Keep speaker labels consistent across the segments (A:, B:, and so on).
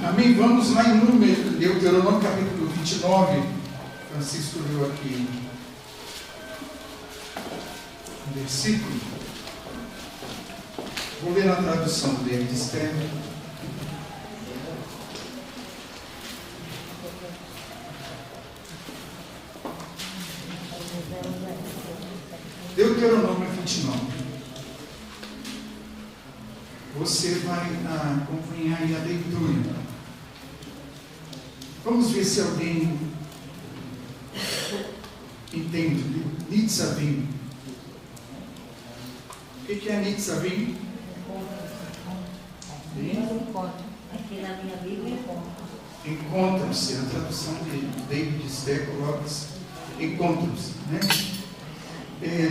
A: Amém? Vamos lá em Deuteronômio capítulo 29. Francisco leu aqui um versículo. Vou ler na tradução dele, Esther. Deuteronômio 29. Você vai acompanhar aí a leitura. Vamos ver se alguém entende. Nitzavim. O que é Nitzavim?
B: Aqui na minha Bíblia
A: Encontram-se, a tradução de David Steck coloca encontram-se, né?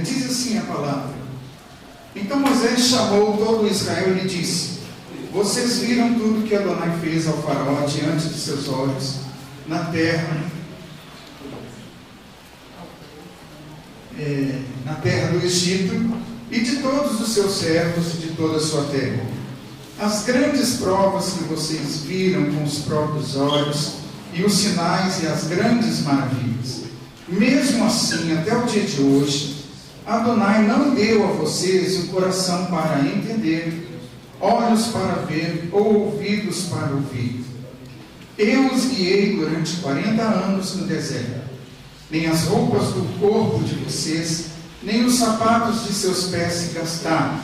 A: Diz assim a palavra: então Moisés chamou todo Israel e lhe disse: vocês viram tudo que Adonai fez ao faraó diante de seus olhos, na terra do Egito, e de todos os seus servos e de toda a sua terra. As grandes provas que vocês viram com os próprios olhos, e os sinais e as grandes maravilhas. Mesmo assim, até o dia de hoje, Adonai não deu a vocês um coração para entender, olhos para ver ou ouvidos para ouvir. Eu os guiei durante 40 anos no deserto. Nem as roupas do corpo de vocês, nem os sapatos de seus pés se gastaram.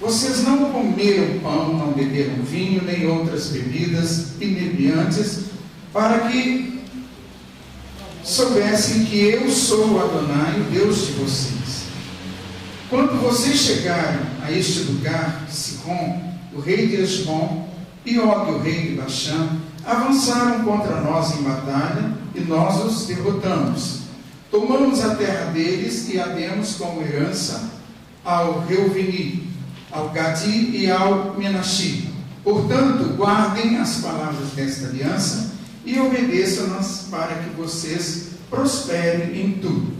A: Vocês não comeram pão, não beberam vinho, nem outras bebidas inebriantes, para que soubessem que eu sou Adonai, o Deus de vocês. Quando vocês chegaram a este lugar, Sihon, o rei de Hesbom, e Og, o rei de Baxã, avançaram contra nós em batalha, e nós os derrotamos. Tomamos a terra deles e a demos como herança ao Reuveni, ao Gadi e ao Menashi. Portanto, guardem as palavras desta aliança e obedeçam-nas para que vocês prosperem em tudo.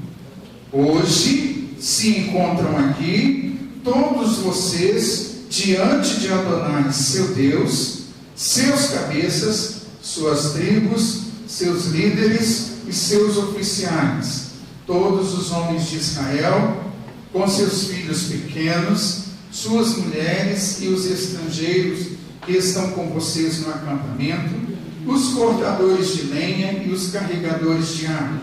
A: Hoje se encontram aqui todos vocês diante de Adonai, seu Deus, seus cabeças, suas tribos, seus líderes e seus oficiais, todos os homens de Israel, com seus filhos pequenos, suas mulheres e os estrangeiros que estão com vocês no acampamento, os cortadores de lenha e os carregadores de água.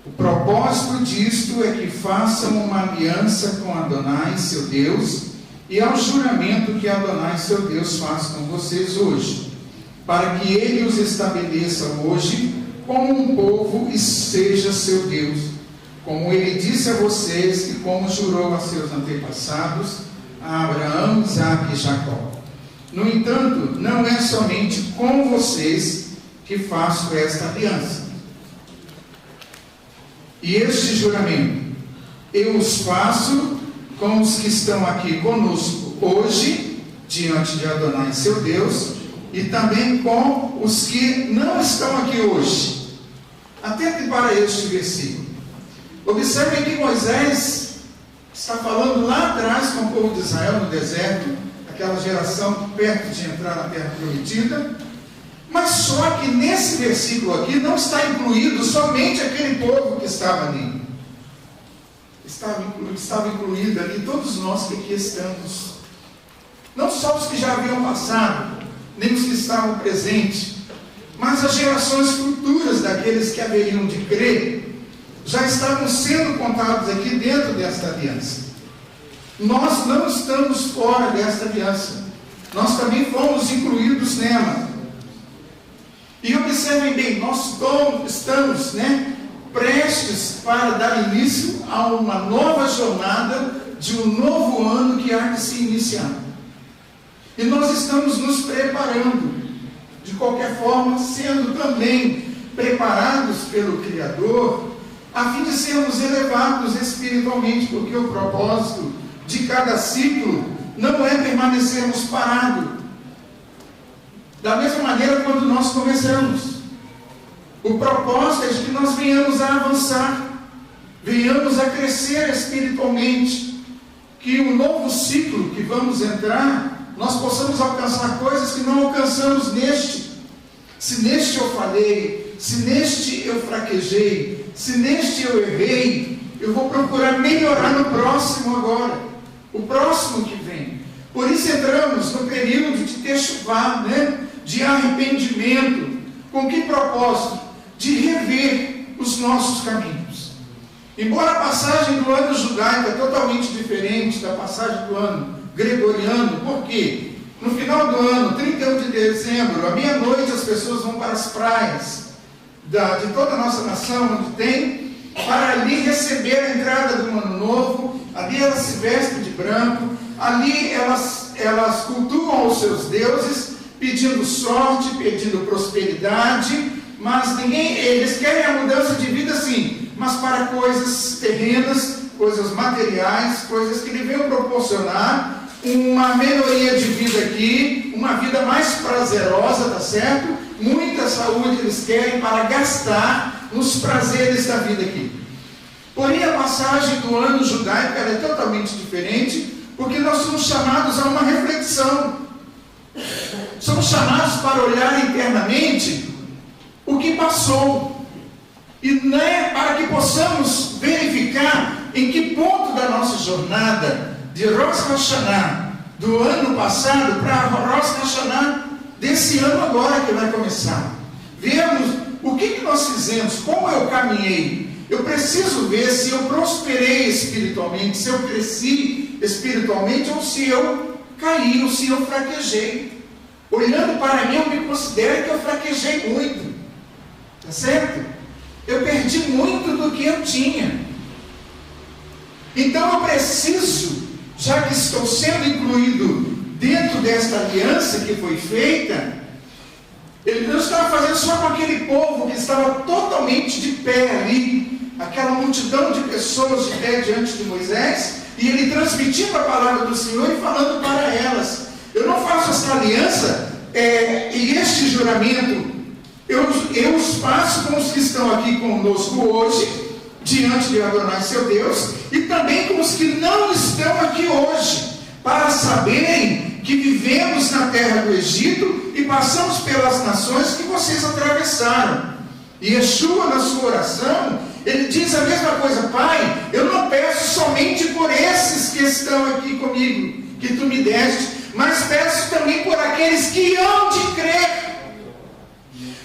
A: O propósito disto é que façam uma aliança com Adonai, seu Deus, e ao juramento que Adonai, seu Deus, faz com vocês hoje, para que ele os estabeleça hoje como um povo e seja seu Deus, como ele disse a vocês e como jurou a seus antepassados, a Abraão, Isaque e Jacó. No entanto, não é somente com vocês que faço esta aliança e este juramento. Eu os faço com os que estão aqui conosco hoje, diante de Adonai, seu Deus, e também com os que não estão aqui hoje. Atente para este versículo. Observem que Moisés está falando lá atrás com o povo de Israel no deserto, aquela geração perto de entrar na terra prometida, mas só que nesse versículo aqui não está incluído somente aquele povo que estava ali. Estava incluído ali todos nós que aqui estamos. Não só os que já haviam passado, nem os que estavam presentes, mas as gerações futuras daqueles que haveriam de crer, já estavam sendo contados aqui dentro desta aliança. Nós não estamos fora desta aliança. Nós também fomos incluídos nela. E observem bem, nós estamos, prestes para dar início a uma nova jornada de um novo ano que há de se iniciar. E nós estamos nos preparando, de qualquer forma, sendo também preparados pelo Criador, a fim de sermos elevados espiritualmente, porque o propósito de cada ciclo não é permanecermos parados. Da mesma maneira quando nós começamos, o propósito é de que nós venhamos a avançar, venhamos a crescer espiritualmente, que o novo ciclo que vamos entrar nós possamos alcançar coisas que não alcançamos neste. Se neste eu falhei, se neste eu fraquejei, se neste eu errei, eu vou procurar melhorar no próximo agora, o próximo que vem. Por isso entramos no período de techuvá, de arrependimento. Com que propósito? De rever os nossos caminhos. Embora a passagem do ano judaico é totalmente diferente da passagem do ano gregoriano, por quê? No final do ano, 31 de dezembro, à meia-noite, as pessoas vão para as praias de toda a nossa nação, onde tem, para ali receber a entrada do ano novo. Ali elas se vestem de branco, ali elas cultuam os seus deuses, pedindo sorte, pedindo prosperidade, mas eles querem a mudança de vida sim, mas para coisas terrenas, coisas materiais, coisas que lhe venham proporcionar uma melhoria de vida aqui, uma vida mais prazerosa, tá certo? Muita saúde eles querem para gastar nos prazeres da vida aqui. Porém, a passagem do ano judaico ela é totalmente diferente, porque nós somos chamados a uma reflexão. Somos chamados para olhar internamente o que passou, e não é para que possamos verificar em que ponto da nossa jornada de Rosh Hashanah do ano passado para Rosh Hashanah desse ano agora que vai começar. Vemos o que nós fizemos, como eu caminhei. Eu preciso ver se eu prosperei espiritualmente, se eu cresci espiritualmente, ou se eu caí, ou se eu fraquejei. Olhando para mim, eu me considero que eu fraquejei muito. Tá certo? Eu perdi muito do que eu tinha. Então eu preciso, já que estou sendo incluído dentro desta aliança que foi feita, ele não estava fazendo só com aquele povo que estava totalmente de pé ali, aquela multidão de pessoas de pé diante de Moisés, e ele transmitindo a palavra do Senhor e falando para elas. Eu não faço essa aliança e este juramento, eu os faço com os que estão aqui conosco hoje, diante de Adonai seu Deus, e também com os que não estão aqui hoje, para saberem que vivemos na terra do Egito e passamos pelas nações que vocês atravessaram. E Yeshua, na sua oração, ele diz a mesma coisa: Pai, eu não peço somente por esses que estão aqui comigo, que tu me deste, mas peço também por aqueles que hão de crer.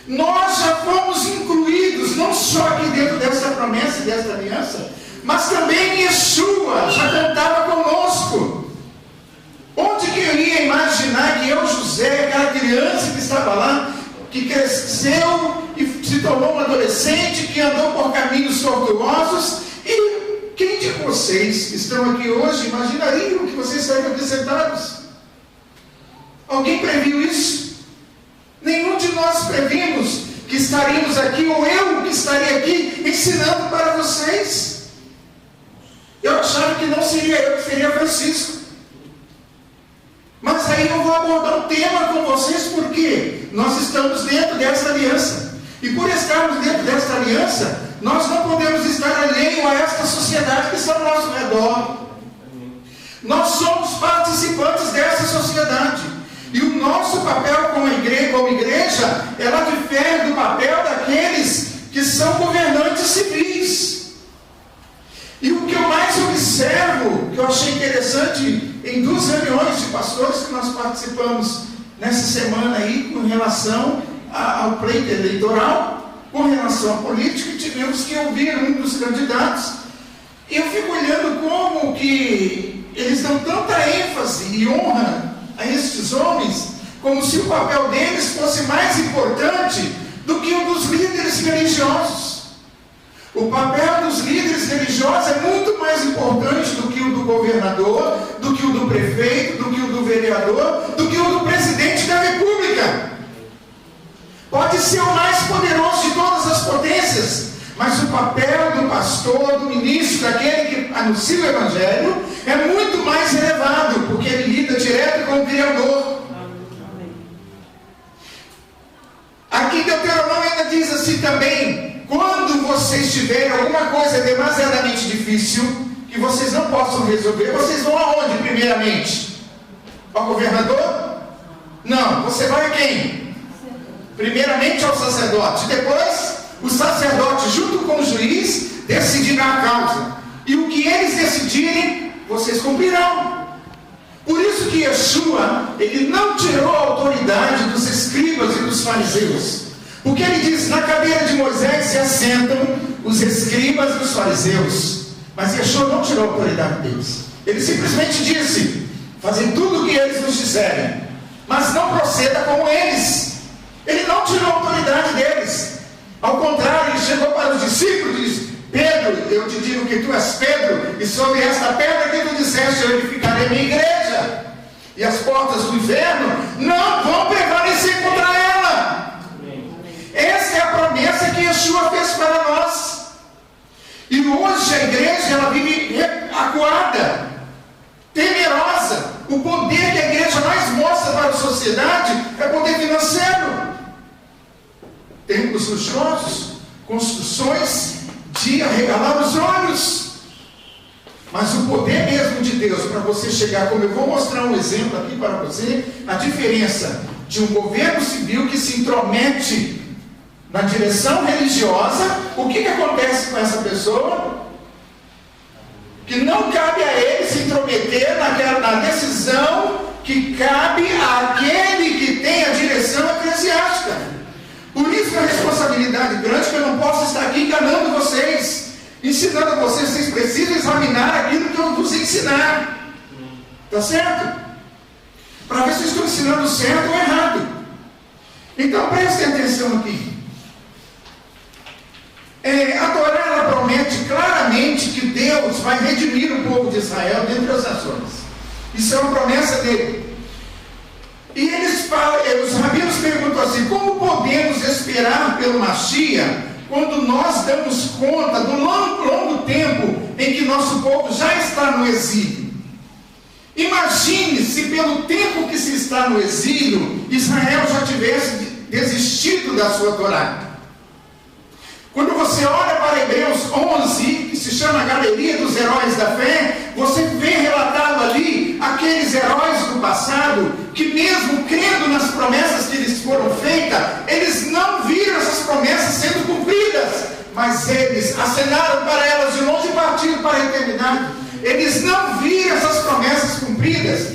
A: Nós já fomos incluídos, não só aqui dentro dessa promessa, desta aliança, mas também Yeshua já cantava conosco. Onde que eu ia imaginar que eu, José, aquela criança que estava lá, que cresceu e se tornou um adolescente, que andou por caminhos tortuosos, e quem de vocês que estão aqui hoje imaginariam que vocês estariam aqui sentados? Alguém previu isso? Nenhum de nós previmos que estaríamos aqui, ou eu que estaria aqui ensinando para vocês. Eu achava que não seria eu, que seria Francisco. Mas aí eu vou abordar um tema com vocês, porque nós estamos dentro dessa aliança. E por estarmos dentro dessa aliança, nós não podemos estar alheio a esta sociedade que está ao nosso redor. Nós somos participantes dessa sociedade. E o nosso papel como igreja, ela difere do papel daqueles que são governantes civis. E o que eu mais observo, que eu achei interessante, em 2 reuniões de pastores que nós participamos nessa semana aí, com relação ao pleito eleitoral, com relação à política, tivemos que ouvir um dos candidatos, e eu fico olhando como que eles dão tanta ênfase e honra a estes homens, como se o papel deles fosse mais importante do que o dos líderes religiosos. O papel dos líderes religiosos é muito mais importante do que o do governador, do que o do prefeito, do que o do vereador, do que o do presidente da república. Pode ser o mais poderoso de todas as potências, mas o papel do pastor, do ministro, daquele que anuncia o evangelho, é muito mais elevado, porque ele lida direto com o Criador. Aqui em Deuteronômio ainda diz assim também: quando vocês tiverem alguma coisa demasiadamente difícil, que vocês não possam resolver, vocês vão aonde primeiramente? Ao governador? Não, você vai a quem? Primeiramente ao sacerdote, depois o sacerdote junto com o juiz decidirá a causa, e o que eles decidirem, vocês cumprirão. Por isso que Yeshua, ele não tirou a autoridade dos escribas e dos fariseus, porque ele diz, na cadeira de Moisés se assentam os escribas e os fariseus, mas Yeshua não tirou a autoridade deles. Ele simplesmente disse, fazem tudo o que eles nos disserem, mas não proceda como eles. Ele não tirou a autoridade deles. Ao contrário, ele chegou para os discípulos e disse, Pedro, eu te digo que tu és Pedro, e sobre esta pedra que tu disseste, eu edificarei minha igreja, e as portas do inferno não vão prevalecer contra ela. Essa é a promessa que Yeshua fez para nós. E hoje a igreja, ela vive acuada, temerosa. O poder que a igreja mais mostra para a sociedade é poder financeiro. Templos luxuosos, construções de arregalar os olhos. Mas o poder mesmo de Deus, para você chegar, como eu vou mostrar um exemplo aqui para você, a diferença de um governo civil que se intromete na direção religiosa, o que acontece com essa pessoa? Que não cabe a ele se intrometer na decisão que cabe àquele que tem a direção eclesiástica. Por isso é uma responsabilidade grande, que eu não posso estar aqui enganando vocês, ensinando a vocês. Vocês precisam examinar aquilo que eu vos ensinar. Está certo? Para ver se eu estou ensinando certo ou errado. Então prestem atenção aqui. A Torá, ela promete claramente que Deus vai redimir o povo de Israel dentre as nações. Isso é uma promessa dele. E eles falam, os rabinos perguntam assim, como podemos esperar pelo Mashiach quando nós damos conta do longo tempo em que nosso povo já está no exílio? Imagine se pelo tempo que se está no exílio, Israel já tivesse desistido da sua Torá. Quando você olha para Hebreus 11, que se chama a Galeria dos Heróis da Fé, você vê relatado ali aqueles heróis do passado, que mesmo crendo nas promessas que lhes foram feitas, eles não viram essas promessas sendo cumpridas, mas eles acenaram para elas de longe e partiram para a eternidade. Eles não viram essas promessas cumpridas.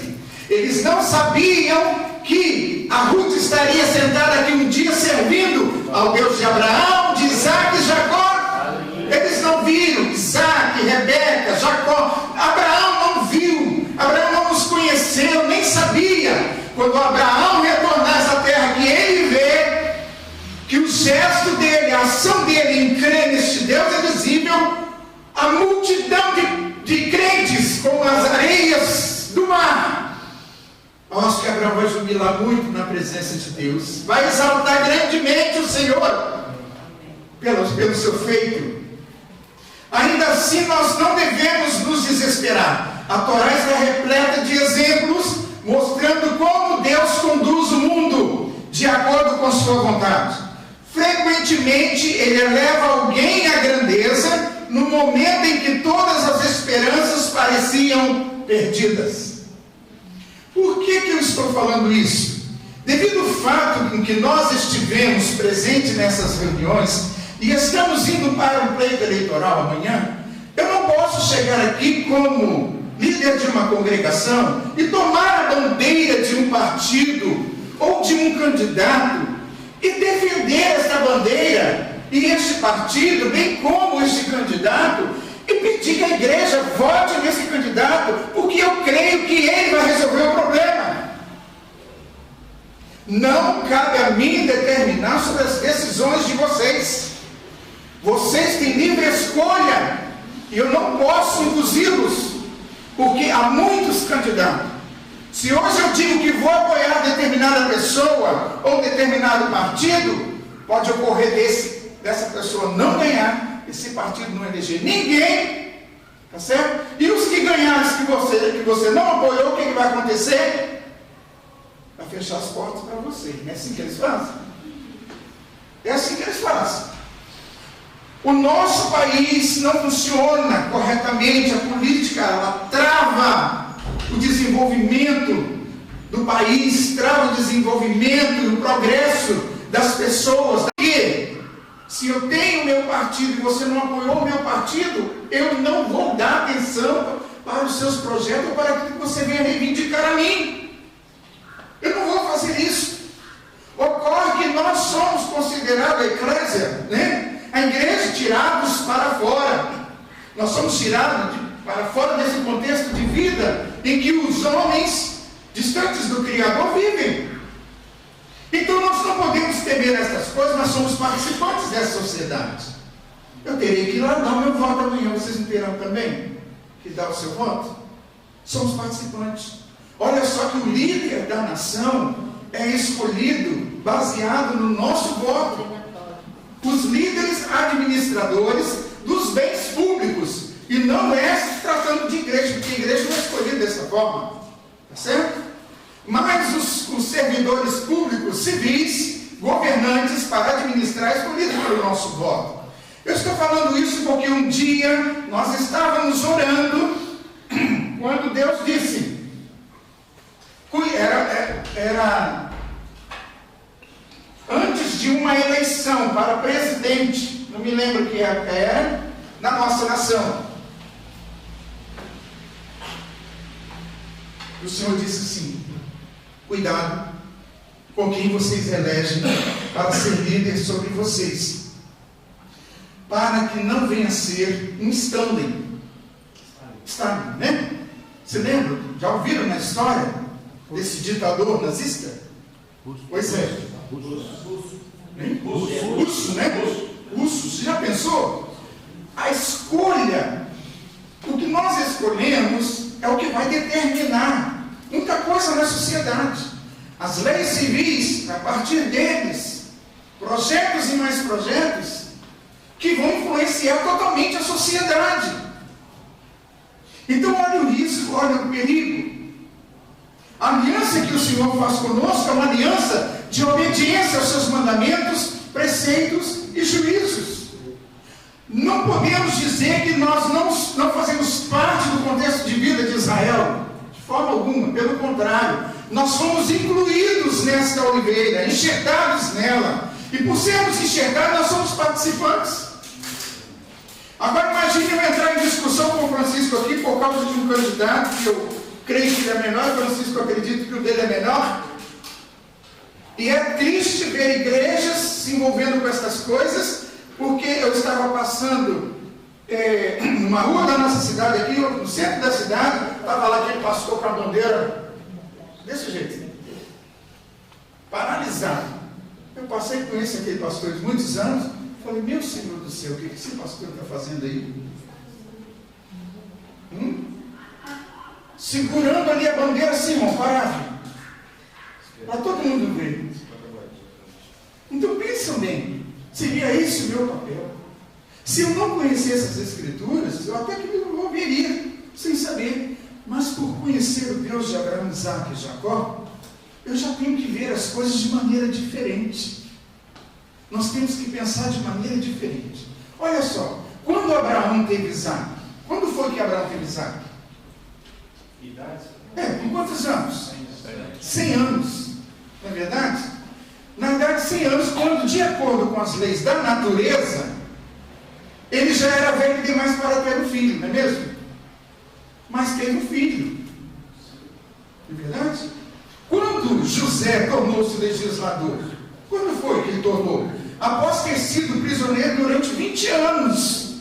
A: Eles não sabiam que a Ruth estaria sentada aqui um dia servindo ao Deus de Abraão, de Isaac e Jacó. Eles não viram Isaac, Rebeca, Jacó. Abraão não viu. Abraão não os conheceu, nem sabia. Quando Abraão retornar a essa terra, que ele vê que o gesto dele, a ação dele em crer neste Deus é visível, a multidão de crentes como as areias do mar. Eu acho que Abraão vai jubilar muito na presença de Deus, vai exaltar grandemente o Senhor pelo seu feito. Ainda assim, nós não devemos nos desesperar. A Torá está repleta de exemplos mostrando como Deus conduz o mundo de acordo com sua vontade. Frequentemente ele eleva alguém à grandeza no momento em que todas as esperanças pareciam perdidas. Por que eu estou falando isso? Devido ao fato em que nós estivemos presentes nessas reuniões e estamos indo para um pleito eleitoral amanhã, eu não posso chegar aqui como líder de uma congregação e tomar a bandeira de um partido ou de um candidato e defender esta bandeira e este partido, bem como este candidato, e pedir que a igreja vote nesse candidato, porque eu creio que ele vai resolver o problema. Não cabe a mim determinar sobre as decisões de vocês. Vocês têm livre escolha, e eu não posso induzi-los, porque há muitos candidatos. Se hoje eu digo que vou apoiar determinada pessoa ou determinado partido, pode ocorrer dessa pessoa não ganhar, esse partido não eleger ninguém, tá certo? E os que ganharam, que você não apoiou, o que vai acontecer? Vai fechar as portas para você. Não é assim que eles fazem? É assim que eles fazem. O nosso país não funciona corretamente, a política ela trava o desenvolvimento do país, trava o desenvolvimento e o progresso das pessoas. Porque se eu tenho meu partido e você não apoiou o meu partido, eu não vou dar atenção para os seus projetos ou para aquilo que você venha reivindicar a mim. Eu não vou fazer isso. Ocorre que nós somos considerados a eclésia, né? A igreja, tirados para fora. Nós somos tirados para fora desse contexto de vida em que os homens distantes do Criador vivem. Então nós não podemos temer essas coisas, nós somos participantes dessa sociedade. Eu terei que ir lá dar o meu voto amanhã, vocês não terão também que dar o seu voto? Somos participantes. Olha só que o líder da nação é escolhido baseado no nosso voto. Os líderes administradores dos bens públicos. E não é se tratando de igreja, porque a igreja não é escolhida dessa forma. Tá certo? Mas os servidores públicos, civis, governantes para administrar, escolhidos pelo nosso voto. Eu estou falando isso porque um dia nós estávamos orando, quando Deus disse, era antes de uma eleição para presidente, não me lembro que era, na nossa nação. O Senhor disse assim, cuidado com quem vocês elegem para ser líder sobre vocês, para que não venha a ser um Stalin, né? Você lembra? Já ouviram na história desse ditador nazista? Pois é. Russo, né? Russo. Você já pensou? A escolha, o que nós escolhemos é o que vai determinar muita coisa na sociedade. As leis civis, a partir deles, projetos e mais projetos, que vão influenciar totalmente a sociedade. Então olha o risco, olha o perigo. A aliança que o Senhor faz conosco é uma aliança de obediência aos seus mandamentos, preceitos e juízos. Não podemos dizer que nós não fazemos parte do contexto de vida de Israel, de forma alguma, pelo contrário, nós fomos incluídos nesta oliveira, enxertados nela, e por sermos enxertados, nós somos participantes. Agora imagine eu entrar em discussão com o Francisco aqui por causa de um candidato que eu creio que ele é menor, Francisco acredito que o dele é menor, e é triste ver igrejas se envolvendo com essas coisas, porque eu estava passando numa rua da nossa cidade aqui, no centro da cidade, estava lá aquele pastor com a bandeira desse jeito, paralisado. Eu passei com aquele pastor de muitos anos, falei, meu Senhor do céu, o que esse pastor está fazendo aí? Segurando ali a bandeira assim, irmão, parado, para todo mundo ver. Então pensam bem, seria esse o meu papel? Se eu não conhecesse as Escrituras, eu até que me moveria sem saber, mas por conhecer o Deus de Abraão, Isaac e Jacó, eu já tenho que ver as coisas de maneira diferente. Nós temos que pensar de maneira diferente. Olha só, quando Abraão teve Isaac, quando foi que Abraão teve Isaac? Com quantos anos? 100 anos, não é verdade? Na verdade, 100 anos, quando de acordo com as leis da natureza, ele já era velho demais para ter um filho, não é mesmo? Mas teve um filho, não é verdade? Quando José tornou-se legislador, quando foi que ele tornou? Após ter sido prisioneiro durante 20 anos,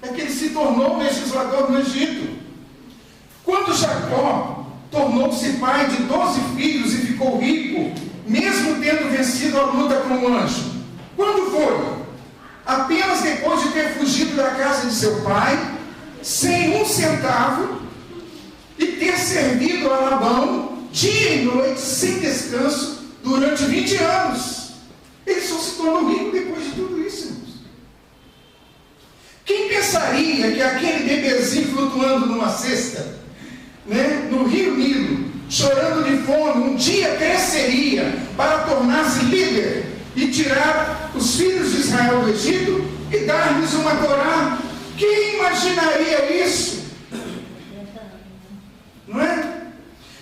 A: é que ele se tornou legislador no Egito. Quando Jacó tornou-se pai de 12 filhos e ficou rico, mesmo tendo vencido a luta com o anjo, quando foi? Apenas depois de ter fugido da casa de seu pai, sem um centavo, e ter servido a Labão dia e noite, sem descanso, durante 20 anos. Ele só se tornou rico depois de tudo isso, irmãos. Quem pensaria que aquele bebezinho flutuando numa cesta, né, no rio Nilo, chorando de fome, um dia cresceria para tornar-se líder e tirar os filhos de Israel do Egito e dar-lhes uma Torá? Quem imaginaria isso? Não é?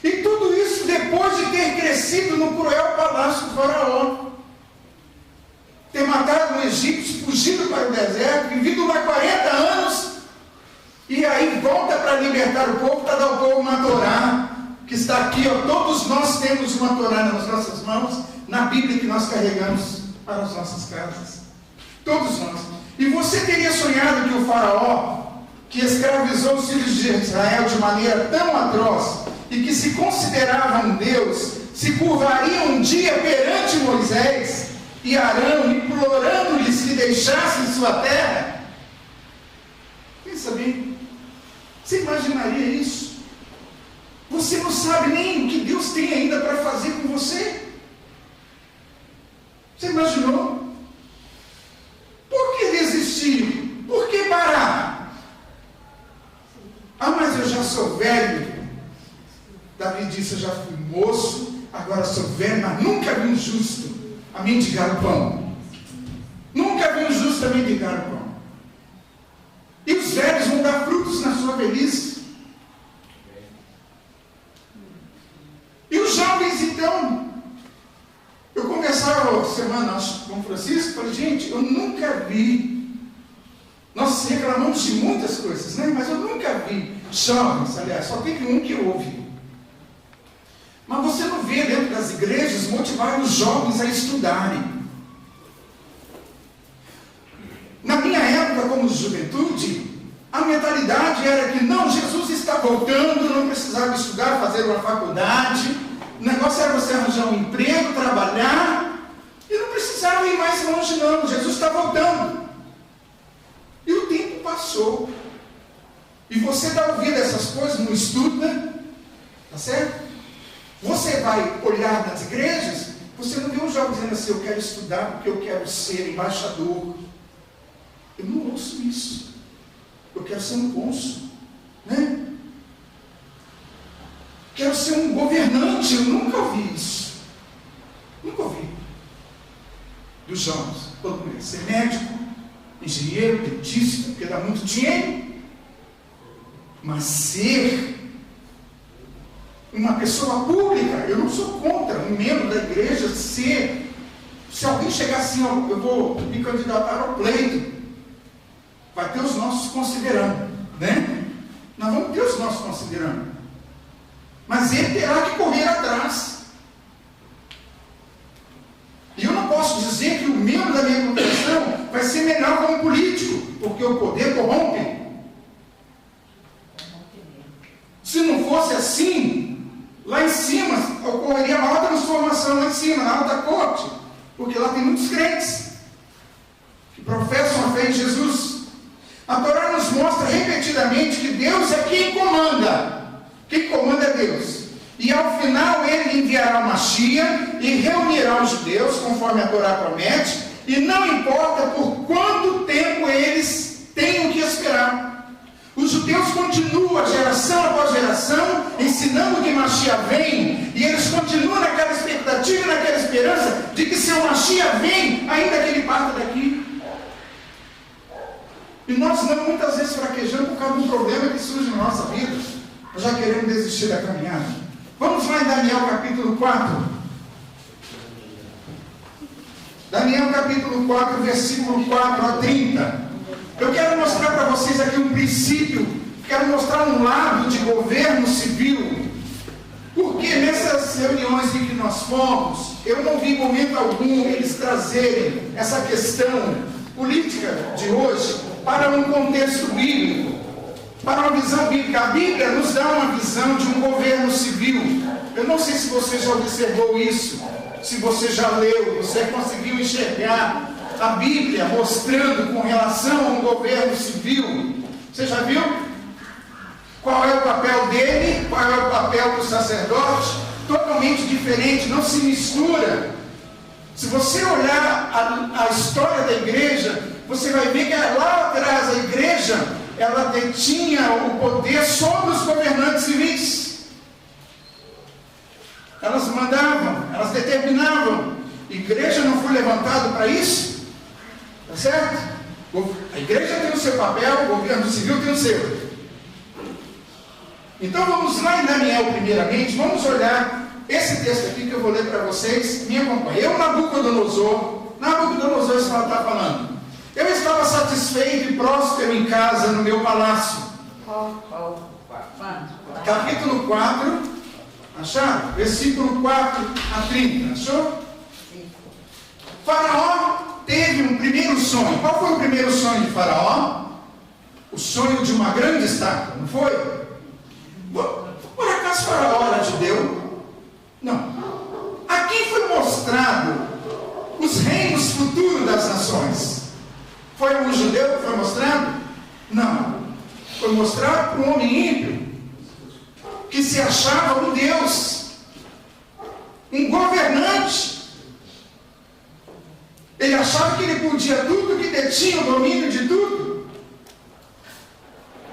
A: E tudo isso perecido no cruel palácio do faraó, ter matado um egípcio, fugido para o deserto, vivido lá 40 anos, e aí volta para libertar o povo, para dar ao povo uma Torá, que está aqui, ó, todos nós temos uma Torá nas nossas mãos, na Bíblia que nós carregamos para as nossas casas, todos nós. E você teria sonhado que o faraó, que escravizou os filhos de Israel de maneira tão atroz, e que se considerava um Deus, se curvaria um dia perante Moisés e Arão, implorando-lhes que deixassem sua terra? Pensa bem, você imaginaria isso? Você não sabe nem o que Deus tem ainda para fazer com você. Você imaginou? Por que desistir? Por que parar? Ah, mas eu já sou velho. Davi disse, eu já fui moço, agora sou velho, mas nunca vi um justo a mendigar o pão. Nunca vi um justo a mendigar o pão. E os velhos vão dar frutos na sua velhice. E os jovens, então, eu conversava semana com o Francisco, falei, gente, eu nunca vi, nós reclamamos de muitas coisas, né? Mas eu nunca vi jovens, aliás, só teve um que eu ouvi. Mas você não vê dentro das igrejas motivar os jovens a estudarem. Na minha época, como juventude, a mentalidade era que não, Jesus está voltando, não precisava estudar, fazer uma faculdade, o negócio era você arranjar um emprego, trabalhar, e não precisava ir mais longe não, Jesus está voltando. E o tempo passou, e você dá ouvido a essas coisas, não estuda, tá certo? Você vai olhar nas igrejas, você não vê um jovem dizendo assim, eu quero estudar porque eu quero ser embaixador. Eu não ouço isso. Eu quero ser um cônsul, né? Quero ser um governante. Eu nunca ouvi isso. Nunca ouvi. Dos jovens. Todo mundo quer ser médico, engenheiro, dentista, porque dá muito dinheiro. Mas ser uma pessoa pública, eu não sou contra um membro da igreja ser. Se alguém chegar assim, ó, eu vou me candidatar ao pleito, vai ter os nossos considerando, né? Nós vamos ter os nossos considerando, mas ele terá que correr atrás. E eu não posso dizer que o membro da minha congregação vai ser melhor como político, porque o poder corrompe. Se não fosse assim, lá em cima ocorreria uma alta transformação lá em cima, na alta corte, porque lá tem muitos crentes que professam a fé em Jesus. A Torá nos mostra repetidamente que Deus é quem comanda. Quem comanda é Deus. E ao final ele enviará o Mashiach e reunirá os judeus, conforme a Torá promete, e não importa por quanto tempo eles tenham que esperar. Os judeus continuam, geração após geração, ensinando que Mashiach vem, e eles continuam naquela expectativa e naquela esperança de que seu Mashiach vem, ainda que ele parta daqui. E nós não, muitas vezes fraquejamos por causa de um problema que surge na nossa vida. Nós já queremos desistir da caminhada. Vamos lá em Daniel capítulo 4. Daniel capítulo 4, versículo 4 a 30. Eu quero mostrar para vocês aqui um princípio, quero mostrar um lado de governo civil. Porque nessas reuniões em que nós fomos, eu não vi em momento algum eles trazerem essa questão política de hoje para um contexto bíblico, para uma visão bíblica. A Bíblia nos dá uma visão de um governo civil. Eu não sei se você já observou isso, se você já leu, você conseguiu enxergar a Bíblia mostrando com relação a um governo civil. Você já viu? Qual é o papel dele? Qual é o papel do sacerdote? Totalmente diferente, não se mistura. Se você olhar a história da igreja, você vai ver que lá atrás a igreja, ela detinha o poder sobre os governantes civis. Elas mandavam, elas determinavam. A igreja não foi levantada para isso? Tá certo? A igreja tem o seu papel, o governo civil tem o seu. Então vamos lá em Daniel primeiramente, vamos olhar esse texto aqui que eu vou ler para vocês, me acompanha. Eu, Nabucodonosor está falando. Eu estava satisfeito e próspero em casa, no meu palácio. Capítulo 4, acharam? Versículo 4 a 30, achou? Faraó teve um primeiro sonho. Qual foi o primeiro sonho de Faraó? O sonho de uma grande estátua, não foi? Por acaso Faraó era judeu? Não. Aqui foi mostrado os reinos futuros das nações. Foi um judeu que foi mostrado? Não. Foi mostrado para um homem ímpio, que se achava um Deus, um governante. Ele achava que ele podia tudo, que detinha o domínio de tudo.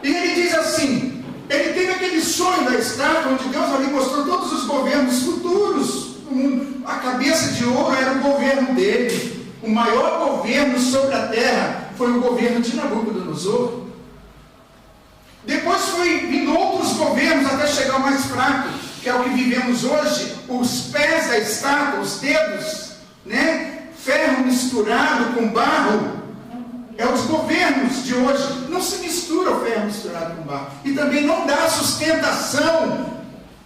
A: E ele diz assim, ele teve aquele sonho da estátua, onde Deus ali mostrou todos os governos futuros do mundo. A cabeça de ouro era o governo dele. O maior governo sobre a terra foi o governo de Nabucodonosor. Depois foi vindo outros governos até chegar ao mais fraco, que é o que vivemos hoje. Os pés da estátua, os dedos, né? Ferro misturado com barro. É os governos de hoje. Não se mistura o ferro misturado com barro. E também não dá sustentação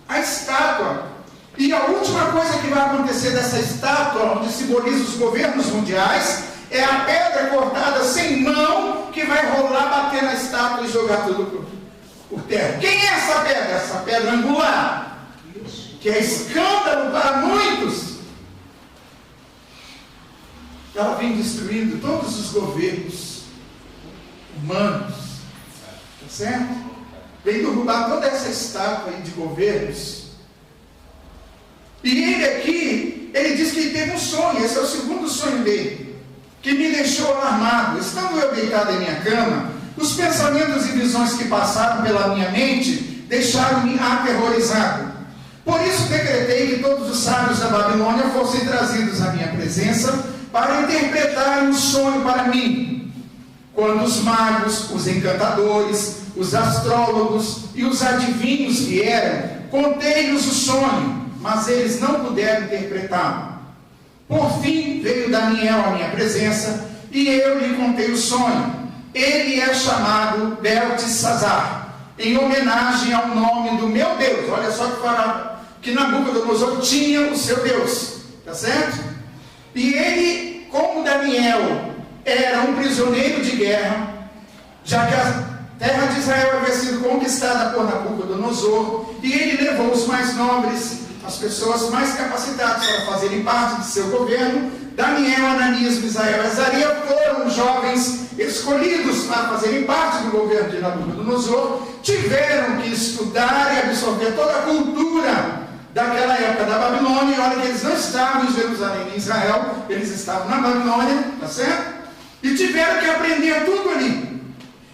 A: à estátua. E a última coisa que vai acontecer dessa estátua, onde simboliza os governos mundiais, é a pedra cortada sem mão, que vai rolar, bater na estátua e jogar tudo por terra. Quem é essa pedra? Essa pedra angular, que é escândalo para muitos. Ela vem destruindo todos os governos humanos, tá certo? Vem derrubar toda essa estátua aí de governos. E ele aqui, ele diz que ele teve um sonho. Esse é o segundo sonho dele, que me deixou alarmado. Estando eu deitado em minha cama, os pensamentos e visões que passaram pela minha mente deixaram-me aterrorizado. Por isso decretei que todos os sábios da Babilônia fossem trazidos à minha presença para interpretarem o sonho para mim. Quando os magos, os encantadores, os astrólogos e os adivinhos vieram, contei-lhes o sonho, mas eles não puderam interpretá-lo. Por fim veio Daniel à minha presença e eu lhe contei o sonho. Ele é chamado Beltesazar, em homenagem ao nome do meu Deus. Olha só que fala que Nabucodonosor tinha o seu Deus, tá certo? E ele, como Daniel, era um prisioneiro de guerra, já que a terra de Israel havia sido conquistada por Nabucodonosor, e ele levou os mais nobres, as pessoas mais capacitadas para fazerem parte de seu governo. Daniel, Ananias, Misael e Azaria foram jovens escolhidos para fazerem parte do governo de Nabucodonosor. Tiveram que estudar e absorver toda a cultura daquela época da Babilônia. E olha que eles não estavam em Jerusalém, em Israel, eles estavam na Babilônia, tá certo? E tiveram que aprender tudo ali.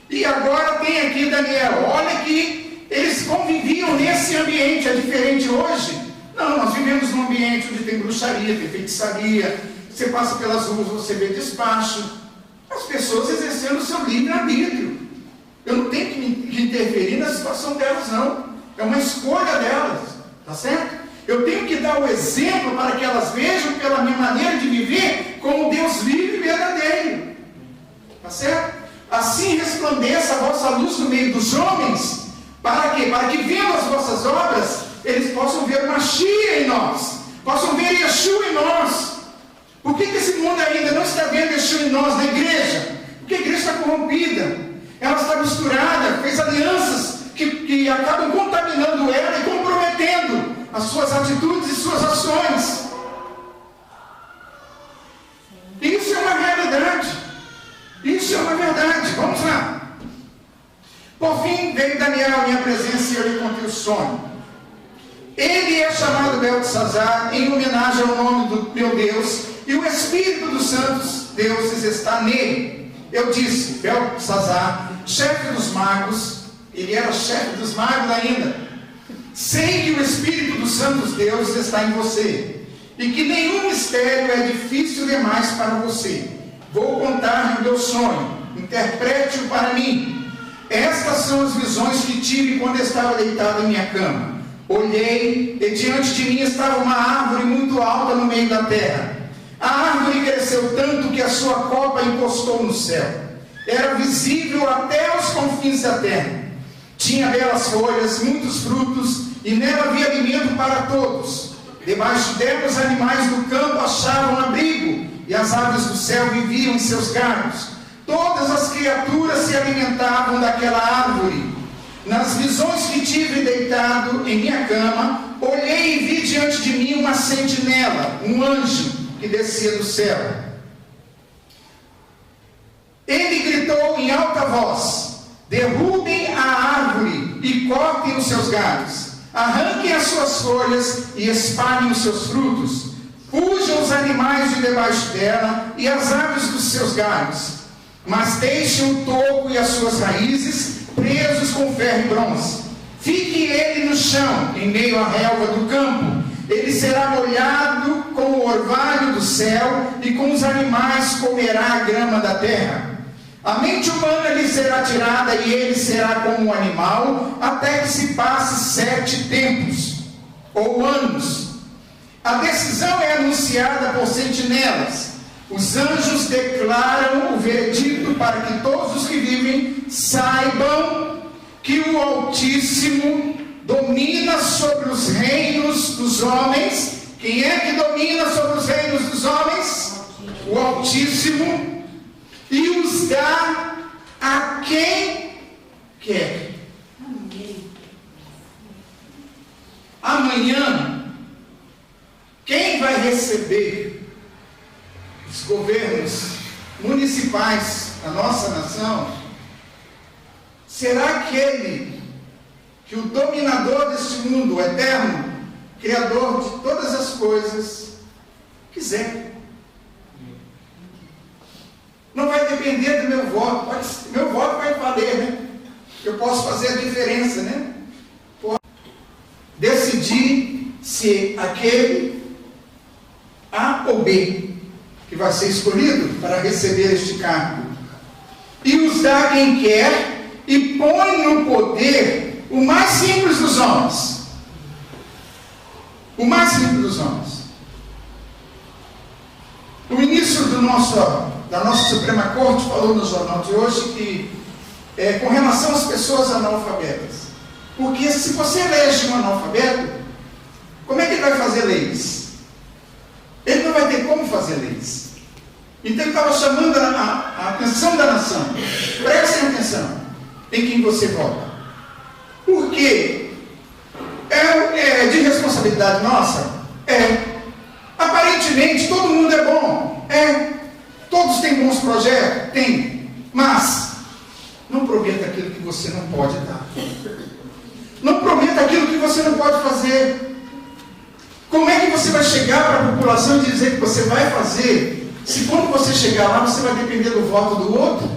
A: E agora tem aqui Daniel. Olha que eles conviviam nesse ambiente. É diferente hoje? Não, nós vivemos num ambiente onde tem bruxaria, tem feitiçaria. Você passa pelas ruas, você vê despacho. As pessoas exercendo o seu livre-arbítrio. Eu não tenho que interferir na situação delas, não. É uma escolha delas, tá certo? Eu tenho que dar o exemplo para que elas vejam pela minha maneira de viver como Deus vive e verdadeiro. Tá certo? Assim resplandeça a vossa luz no meio dos homens. Para quê? Para que vendo as vossas obras, eles possam ver uma Mashiach em nós, possam ver Yeshua em nós. Por que esse mundo ainda não está vendo Yeshua em nós, na igreja? Porque a igreja está corrompida, ela está misturada, fez alianças que acabam contaminando ela e comprometendo as suas atitudes e suas ações. Isso é uma realidade. Isso é uma verdade. Vamos lá. Por fim veio Daniel à minha presença e eu lhe contei o sonho. Ele é chamado Beltesazar em homenagem ao nome do meu Deus, e o Espírito dos santos deuses está nele. Eu disse, Beltesazar, chefe dos magos, ele era chefe dos magos ainda, sei que o Espírito dos santos deuses está em você, e que nenhum mistério é difícil demais para você. Vou contar-lhe o meu sonho, interprete-o para mim. Estas são as visões que tive quando estava deitado em minha cama. Olhei, e diante de mim estava uma árvore muito alta no meio da terra. A árvore cresceu tanto que a sua copa encostou no céu. Era visível até os confins da terra. Tinha belas folhas, muitos frutos, e nela havia alimento para todos. Debaixo dela os animais do campo achavam abrigo, e as aves do céu viviam em seus galhos. Todas as criaturas se alimentavam daquela árvore. Nas visões que tive deitado em minha cama, olhei e vi diante de mim uma sentinela, um anjo que descia do céu. Ele gritou em alta voz: derrubem a árvore e cortem os seus galhos, arranquem as suas folhas e espalhem os seus frutos, fujam os animais de debaixo dela e as aves dos seus galhos, mas deixem o toco e as suas raízes presos com ferro e bronze. Fique ele no chão, em meio à relva do campo. Ele será molhado com o orvalho do céu, e com os animais comerá a grama da terra. A mente humana lhe será tirada, e ele será como um animal, até que se passe 7 tempos, ou anos. A decisão é anunciada por sentinelas. Os anjos declaram o veredicto para que todos os que vivem saibam que o Altíssimo domina sobre os reinos dos homens. Quem é que domina sobre os reinos dos homens? O Altíssimo. E os dá a quem quer. Amanhã, quem vai receber os governos municipais da nossa nação será aquele que o dominador deste mundo, o eterno, criador de todas as coisas, quiser. Não vai depender do meu voto. Meu voto vai valer, né? Eu posso fazer a diferença, né? Decidir se aquele A ou B que vai ser escolhido para receber este cargo. E os dá a quem quer, e põe no poder o mais simples dos homens. O mais simples dos homens. O ministro da nossa Suprema Corte falou no jornal de hoje que, com relação às pessoas analfabetas, porque se você elege um analfabeto, como é que ele vai fazer leis? Ele não vai ter como fazer leis. Então ele estava chamando a atenção da nação. Prestem atenção em quem você vota. Porque é de responsabilidade nossa? Aparentemente todo mundo é bom. Todos têm bons projetos? Tem. Mas não prometa aquilo que você não pode dar. Não prometa aquilo que você não pode fazer. Como é que você vai chegar para a população e dizer que você vai fazer, se quando você chegar lá você vai depender do voto do outro?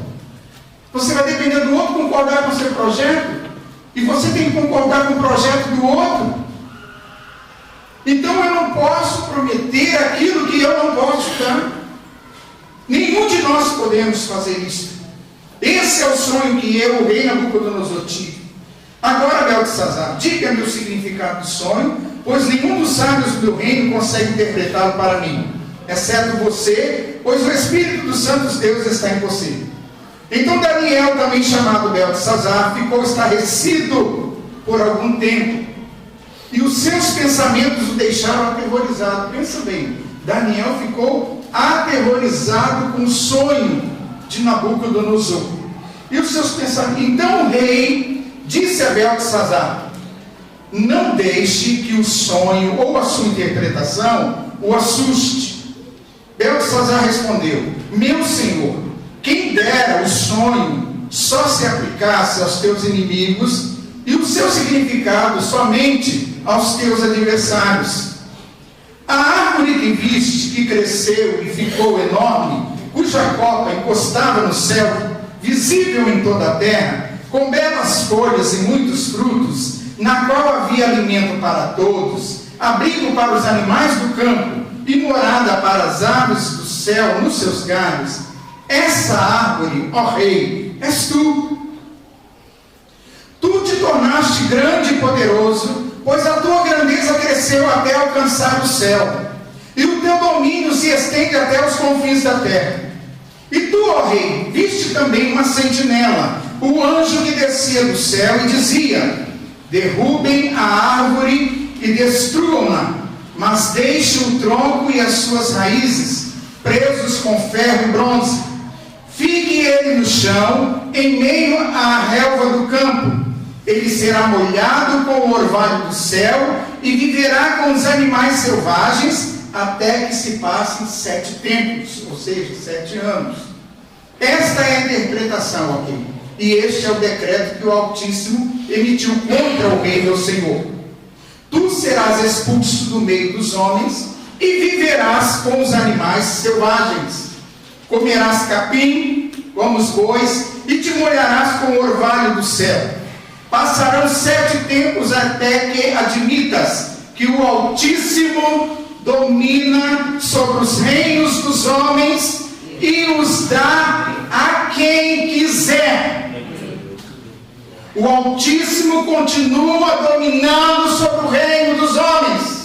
A: Você vai depender do outro concordar com o seu projeto? E você tem que concordar com o projeto do outro? Então eu não posso prometer aquilo que eu não posso dar. Nenhum de nós podemos fazer isso. Esse é o sonho que eu, o rei Nabucodonosor, tive. Agora, Beltesazar, diga-me o significado do sonho, pois nenhum dos sábios do reino consegue interpretá-lo para mim, exceto você, pois o Espírito dos santos deuses está em você. Então Daniel, também chamado Beltesazar, ficou estarrecido por algum tempo, e os seus pensamentos o deixaram aterrorizado. Pensa bem, Daniel ficou aterrorizado com o sonho de Nabucodonosor. E os seus pensamentos. Então o rei disse a Beltesazar: não deixe que o sonho ou a sua interpretação o assuste. Beltesazar respondeu: meu senhor, quem dera o sonho só se aplicasse aos teus inimigos e o seu significado somente aos teus adversários. A árvore que viste, que cresceu e ficou enorme, cuja copa encostava no céu, visível em toda a terra, com belas folhas e muitos frutos, na qual havia alimento para todos, abrigo para os animais do campo e morada para as aves do céu nos seus galhos. Essa árvore, ó rei, és tu. Tu te tornaste grande e poderoso, pois a tua grandeza cresceu até alcançar o céu, e o teu domínio se estende até os confins da terra. E tu, ó rei, viste também uma sentinela, o anjo que descia do céu e dizia: derrubem a árvore e destruam-na, mas deixem o tronco e as suas raízes presos com ferro e bronze. Fique ele no chão, em meio à relva do campo. Ele será molhado com o orvalho do céu e viverá com os animais selvagens até que se passem 7 tempos, ou seja, 7 anos. Esta é a interpretação aqui. E este é o decreto que o Altíssimo emitiu contra o rei meu senhor. Tu serás expulso do meio dos homens e viverás com os animais selvagens. Comerás capim como os bois e te molharás com o orvalho do céu. Passarão 7 tempos até que admitas que o Altíssimo domina sobre os reinos dos homens e os dá a quem quiser. O Altíssimo continua dominando sobre o reino dos homens.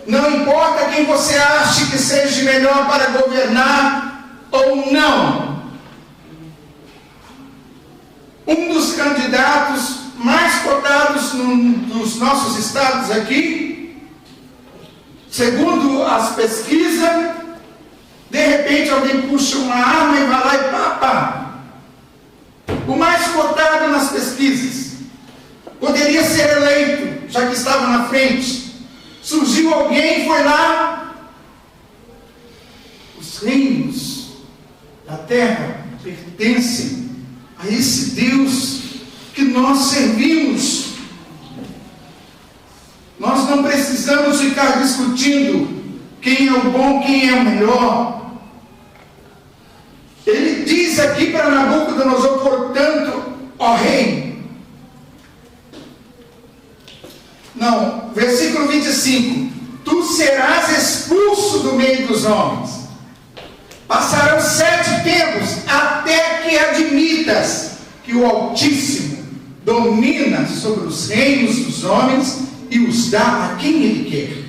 A: Não importa quem você ache que seja melhor para governar ou não. Um dos candidatos mais cotados nos nossos estados aqui, segundo as pesquisas, de repente alguém puxa uma arma e vai lá e pá. O mais cotado nas pesquisas poderia ser eleito, já que estava na frente. Surgiu alguém e foi lá. Os reinos da terra pertencem a esse Deus que nós servimos. Nós não precisamos ficar discutindo quem é o bom, quem é o melhor. Ele diz aqui para Nabucodonosor: portanto, ó rei. Não, versículo 25: tu serás expulso do meio dos homens. Passarão 7 tempos até que admitas que o Altíssimo domina sobre os reinos dos homens e os dá a quem Ele quer.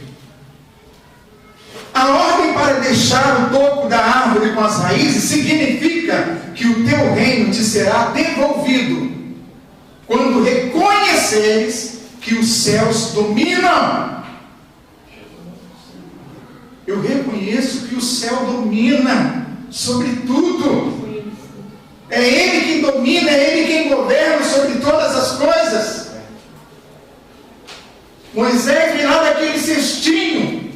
A: A ordem para deixar o topo da árvore com as raízes significa que o teu reino te será devolvido quando reconheceres que os céus dominam. Eu reconheço que o céu domina sobre tudo. É Ele quem domina, é Ele quem governa sobre todas as coisas. Moisés vem lá daquele cestinho.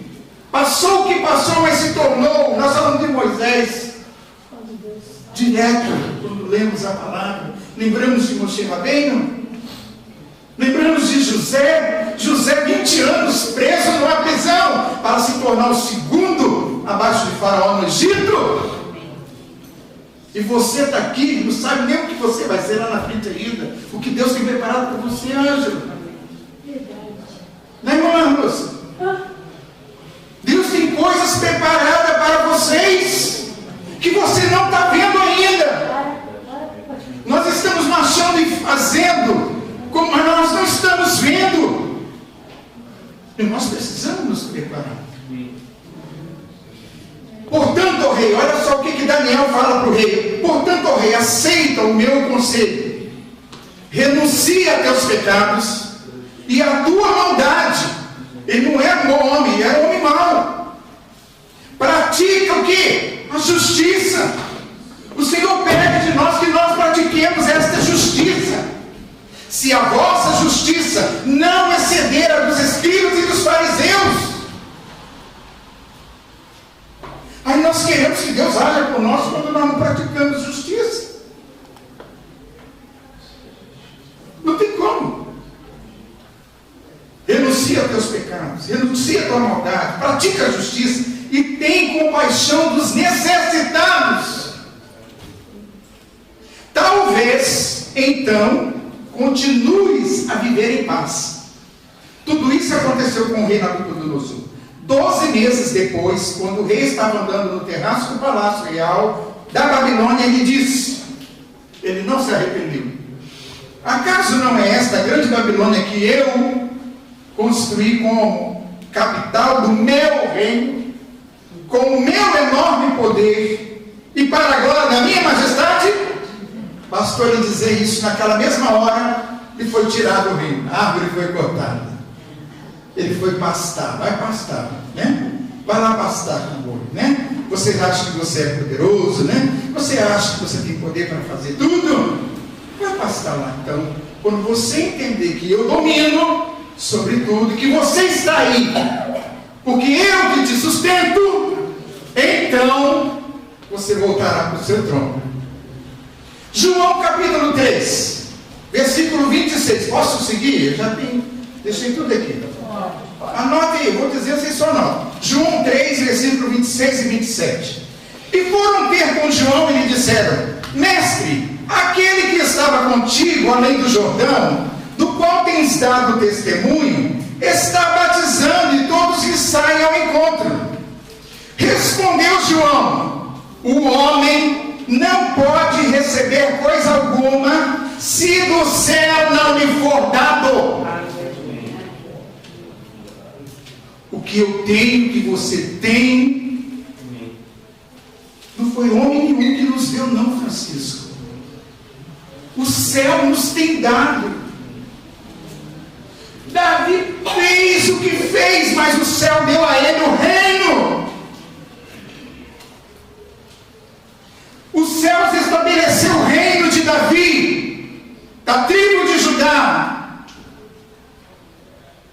A: Passou o que passou, mas se tornou. Nós falamos de Moisés direto, quando lemos a palavra. Lembramos de Moshe Rabbeinu? Lembramos de José? José, 20 anos preso numa prisão, para se tornar o segundo abaixo de Faraó no Egito. E você está aqui, não sabe nem o que você vai ser lá na frente ainda. O que Deus tem preparado para você, Ângelo. Não é, irmã Lúcia? Deus tem coisas preparadas para vocês que você não está vendo ainda. Nós estamos marchando e fazendo, mas nós não estamos vendo. E nós precisamos nos preparar. Portanto, ó rei, olha só o que Daniel fala para o rei. Portanto, ó rei, aceita o meu conselho. Renuncia a teus pecados e a tua maldade. Ele não é bom homem, ele é um homem mau. Pratica o quê? A justiça. O Senhor pede de nós que nós pratiquemos esta justiça. Se a vossa justiça não exceder a dos escribas e dos fariseus, aí nós queremos que Deus haja por nós quando nós não praticamos justiça. Não tem como. Renuncia a teus pecados, renuncia a tua maldade, pratica a justiça e tem compaixão dos necessitados. Talvez, então, continues a viver em paz. Tudo isso aconteceu com o rei Nabucodonosor. 12 meses depois, quando o rei estava andando no terraço do palácio real da Babilônia, ele disse, ele não se arrependeu: acaso não é esta grande Babilônia que eu construir como capital do meu reino, com o meu enorme poder, e para a glória da minha majestade. Bastou ele dizer isso, naquela mesma hora, e foi tirado o reino, a árvore foi cortada, ele foi pastar, vai pastar, né? Vai lá pastar com o boi, né? Você acha que você é poderoso, né? Você acha que você tem poder para fazer tudo? Vai pastar lá. Então, quando você entender que eu domino sobre tudo, que você está aí, porque eu que te sustento, então você voltará para o seu trono. João capítulo 3, versículo 26. Posso seguir? Eu já deixei tudo aqui. Anote aí, vou dizer, vocês só anotam. João 3, versículo 26 e 27. E foram ter com João e lhe disseram: Mestre, aquele que estava contigo além do Jordão, do qual tens dado testemunho, está batizando, e todos lhe saem ao encontro. Respondeu João: o homem não pode receber coisa alguma se do céu não lhe for dado. O que eu tenho, que você tem, não foi homem nenhum que nos deu, não, Francisco. O céu nos tem dado. Davi fez o que fez, mas o céu deu a ele o reino. Os céus estabeleceu o reino de Davi, da tribo de Judá.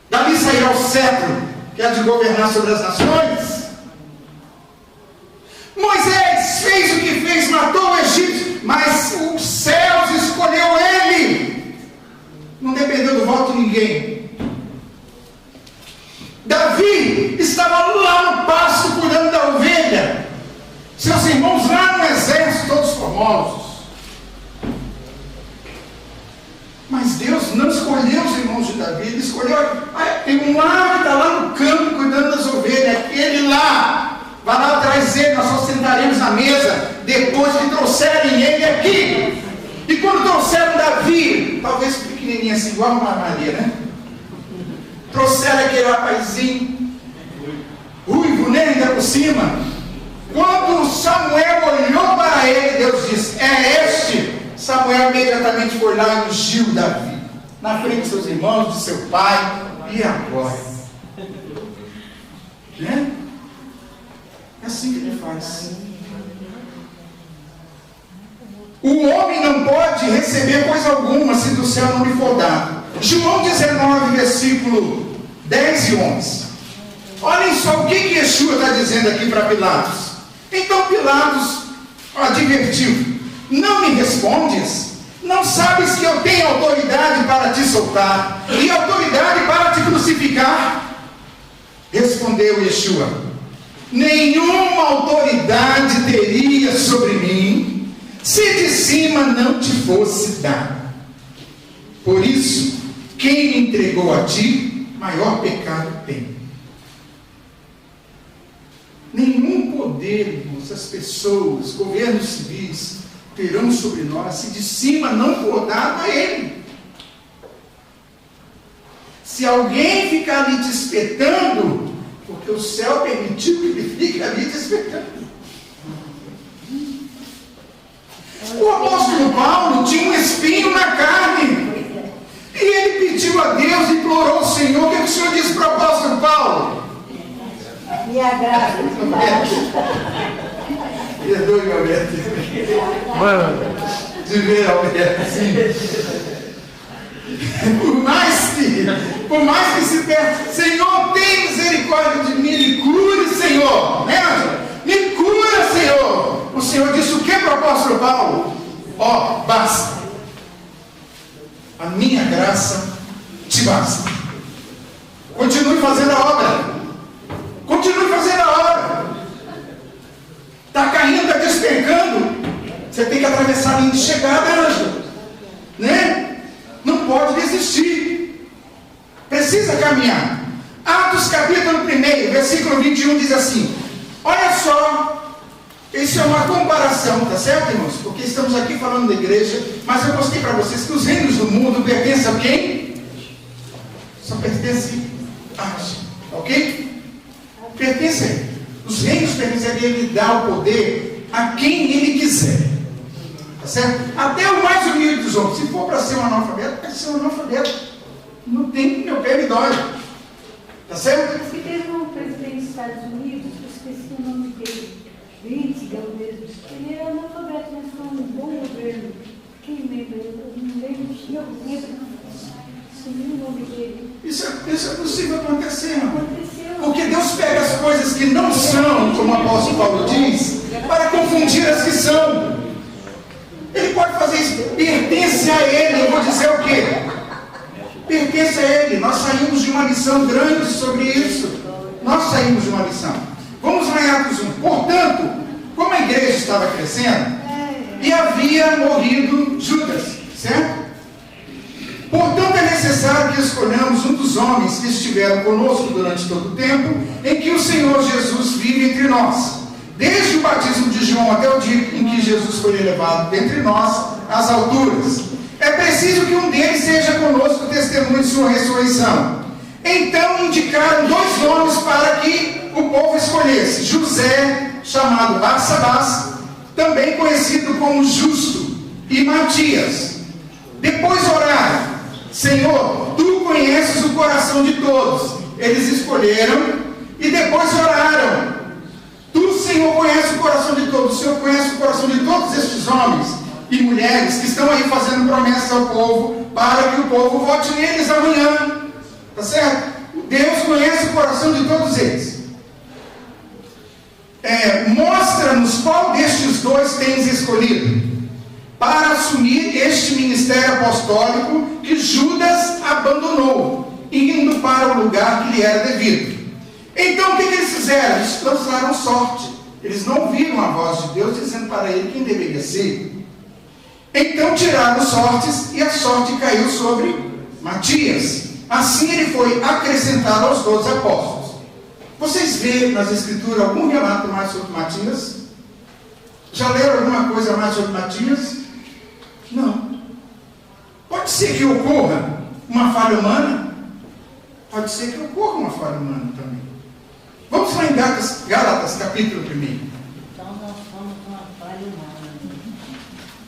A: Davi sairá o cetro, que há de governar sobre as nações. Moisés fez o que fez, matou o egípcio, mas os céus escolheu ele. Não dependeu do voto de ninguém. Davi estava lá no pasto cuidando da ovelha. Seus irmãos lá no exército, todos famosos. Mas Deus não escolheu os irmãos de Davi. Ele escolheu, tem um lá que está lá no campo cuidando das ovelhas. Aquele lá, vai lá atrás dele, nós só sentaremos na mesa depois que trouxerem ele aqui. E quando trouxeram Davi, talvez pequenininho assim, igual a Maria, né? Trouxeram aquele rapazinho, ruivo, né? Ainda por cima. Quando Samuel olhou para ele, Deus disse: é este. Samuel imediatamente foi lá e ungiu Davi, na frente de seus irmãos, de seu pai. E agora? Né? É assim que ele faz. O homem não pode receber coisa alguma se do céu não lhe for dado. João 19, versículo 10 e 11. Olhem só o que Yeshua está dizendo aqui para Pilatos. Então Pilatos advertiu: não me respondes? Não sabes que eu tenho autoridade para te soltar e autoridade para te crucificar? Respondeu Yeshua: nenhuma autoridade teria sobre mim se de cima não te fosse dada. Por isso, quem me entregou a ti, maior pecado tem. Nenhum poder, irmãos, as pessoas, governos civis, terão sobre nós se de cima não for dado a ele. Se alguém ficar ali te espetando, porque o céu permitiu que ele fique ali te espetando. O apóstolo Paulo tinha um espinho na carne, e ele pediu a Deus, implorou ao Senhor. O que o Senhor disse para o apóstolo Paulo?
B: Me agrada.
A: Perdoe, meu Alberto. Mano, de ver, Alberto, sim. Por mais que se peça, Senhor, tem misericórdia de mim, me cure, Senhor. Né, Ângela? Me cura, Senhor. O Senhor disse o que para o apóstolo Paulo? Ó, basta. A minha graça te basta. Continue fazendo a obra. Continue fazendo a obra. Está caindo, está despencando. Você tem que atravessar a linha de chegada, Ângela. Né? Não pode desistir. Precisa caminhar. Atos capítulo 1, versículo 21 diz assim: olha só. Isso é uma comparação, tá certo, irmãos? Porque estamos aqui falando da igreja, mas eu mostrei para vocês que os reinos do mundo pertencem a quem? Só pertence age. Ok? Pertence a Ele. Os reinos pertencem a Ele. Ele dá o poder a quem Ele quiser. Tá certo? Até o mais humilde dos homens. Se for para ser um analfabeto, pode ser um analfabeto. Não tem, meu pé me dói. Tá certo?
B: Mas que teve um presidente dos Estados Unidos, eu esqueci o nome dele, Lindsey, mesmo. Ele era analfabeto, mas foi um bom governo. Quem lembra? Eu não lembro, sumiu o nome dele.
A: Isso é possível acontecer, irmão.
B: Aconteceu.
A: Porque Deus pega as coisas que não são, como o apóstolo Paulo diz, para confundir as que são. Ele pode fazer isso. Pertence a Ele. Eu vou dizer o quê? Pertence a Ele. Nós saímos de uma lição grande sobre isso. Nós saímos de uma lição. Vamos lá em Atos 1. Portanto, como a igreja estava crescendo, e havia morrido Judas, certo? Portanto, é necessário que escolhamos um dos homens que estiveram conosco durante todo o tempo em que o Senhor Jesus vive entre nós. Desde o batismo de João até o dia em que Jesus foi elevado dentre nós às alturas. É preciso que um deles seja conosco testemunho de sua ressurreição. Então indicaram 2 nomes para que o povo escolhesse: José, chamado Barsabás, também conhecido como Justo, e Matias. Depois oraram: Senhor, tu conheces o coração de todos. Eles escolheram e depois oraram: Tu, Senhor, conheces o coração de todos. O Senhor conhece o coração de todos estes homens e mulheres que estão aí fazendo promessas ao povo, para que o povo vote neles amanhã. Tá certo? Deus conhece o coração de todos eles. Mostra-nos qual destes 2 tens escolhido para assumir este ministério apostólico que Judas abandonou, indo para o lugar que lhe era devido. Então o que eles fizeram? Eles lançaram sorte. Eles não ouviram a voz de Deus dizendo para ele quem deveria ser. Então tiraram sortes, e a sorte caiu sobre Matias. Assim ele foi acrescentado aos 12 apóstolos. Vocês vêem nas Escrituras algum relato mais sobre Matias? Já leram alguma coisa mais sobre Matias? Não. Pode ser que ocorra uma falha humana? Pode ser que ocorra uma falha humana também. Vamos lá em Gálatas, capítulo 1.
B: Então nós somos uma falha humana.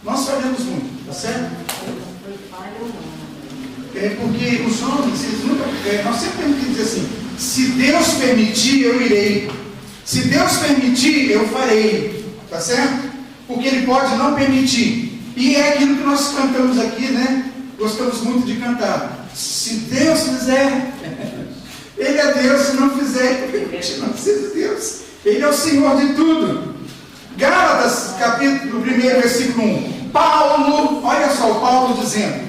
A: Nós falhamos muito, tá certo?
B: Foi falha humana.
A: Porque os homens, eles nunca, nós sempre temos que dizer assim: se Deus permitir, eu irei. Se Deus permitir, eu farei. Tá certo? Porque Ele pode não permitir. E é aquilo que nós cantamos aqui, né? Gostamos muito de cantar. Se Deus fizer, Ele é Deus. Se não fizer, Ele não precisa de Deus. Ele é o Senhor de tudo. Gálatas, capítulo 1, versículo 1. Paulo, olha só o Paulo dizendo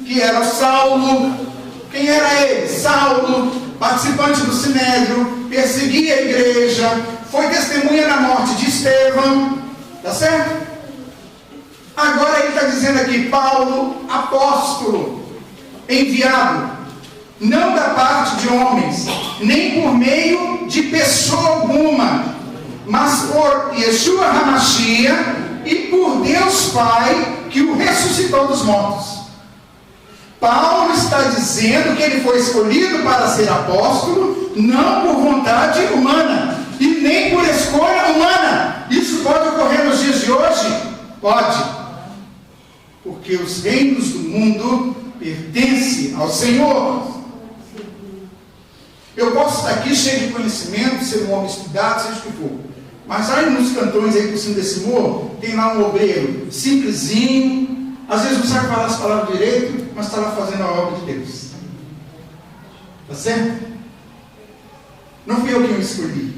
A: que era Saulo. Quem era ele? Saulo, participante do Sinédrio, perseguia a igreja, foi testemunha na morte de Estevão. Tá certo? Agora ele está dizendo aqui: Paulo, apóstolo, enviado, não da parte de homens, nem por meio de pessoa alguma, mas por Yeshua HaMashiach e por Deus Pai, que o ressuscitou dos mortos. Paulo está dizendo que ele foi escolhido para ser apóstolo, não por vontade humana, e nem por escolha humana. Isso pode ocorrer nos dias de hoje? Pode. Porque os reinos do mundo pertencem ao Senhor. Eu posso estar aqui cheio de conhecimento, ser um homem estudado, seja o que for. Mas aí nos cantões aí por cima desse morro, tem lá um obreiro simplesinho, às vezes não sabe falar as palavras direito, mas está lá fazendo a obra de Deus. Tá certo? Não fui eu quem o escolhi,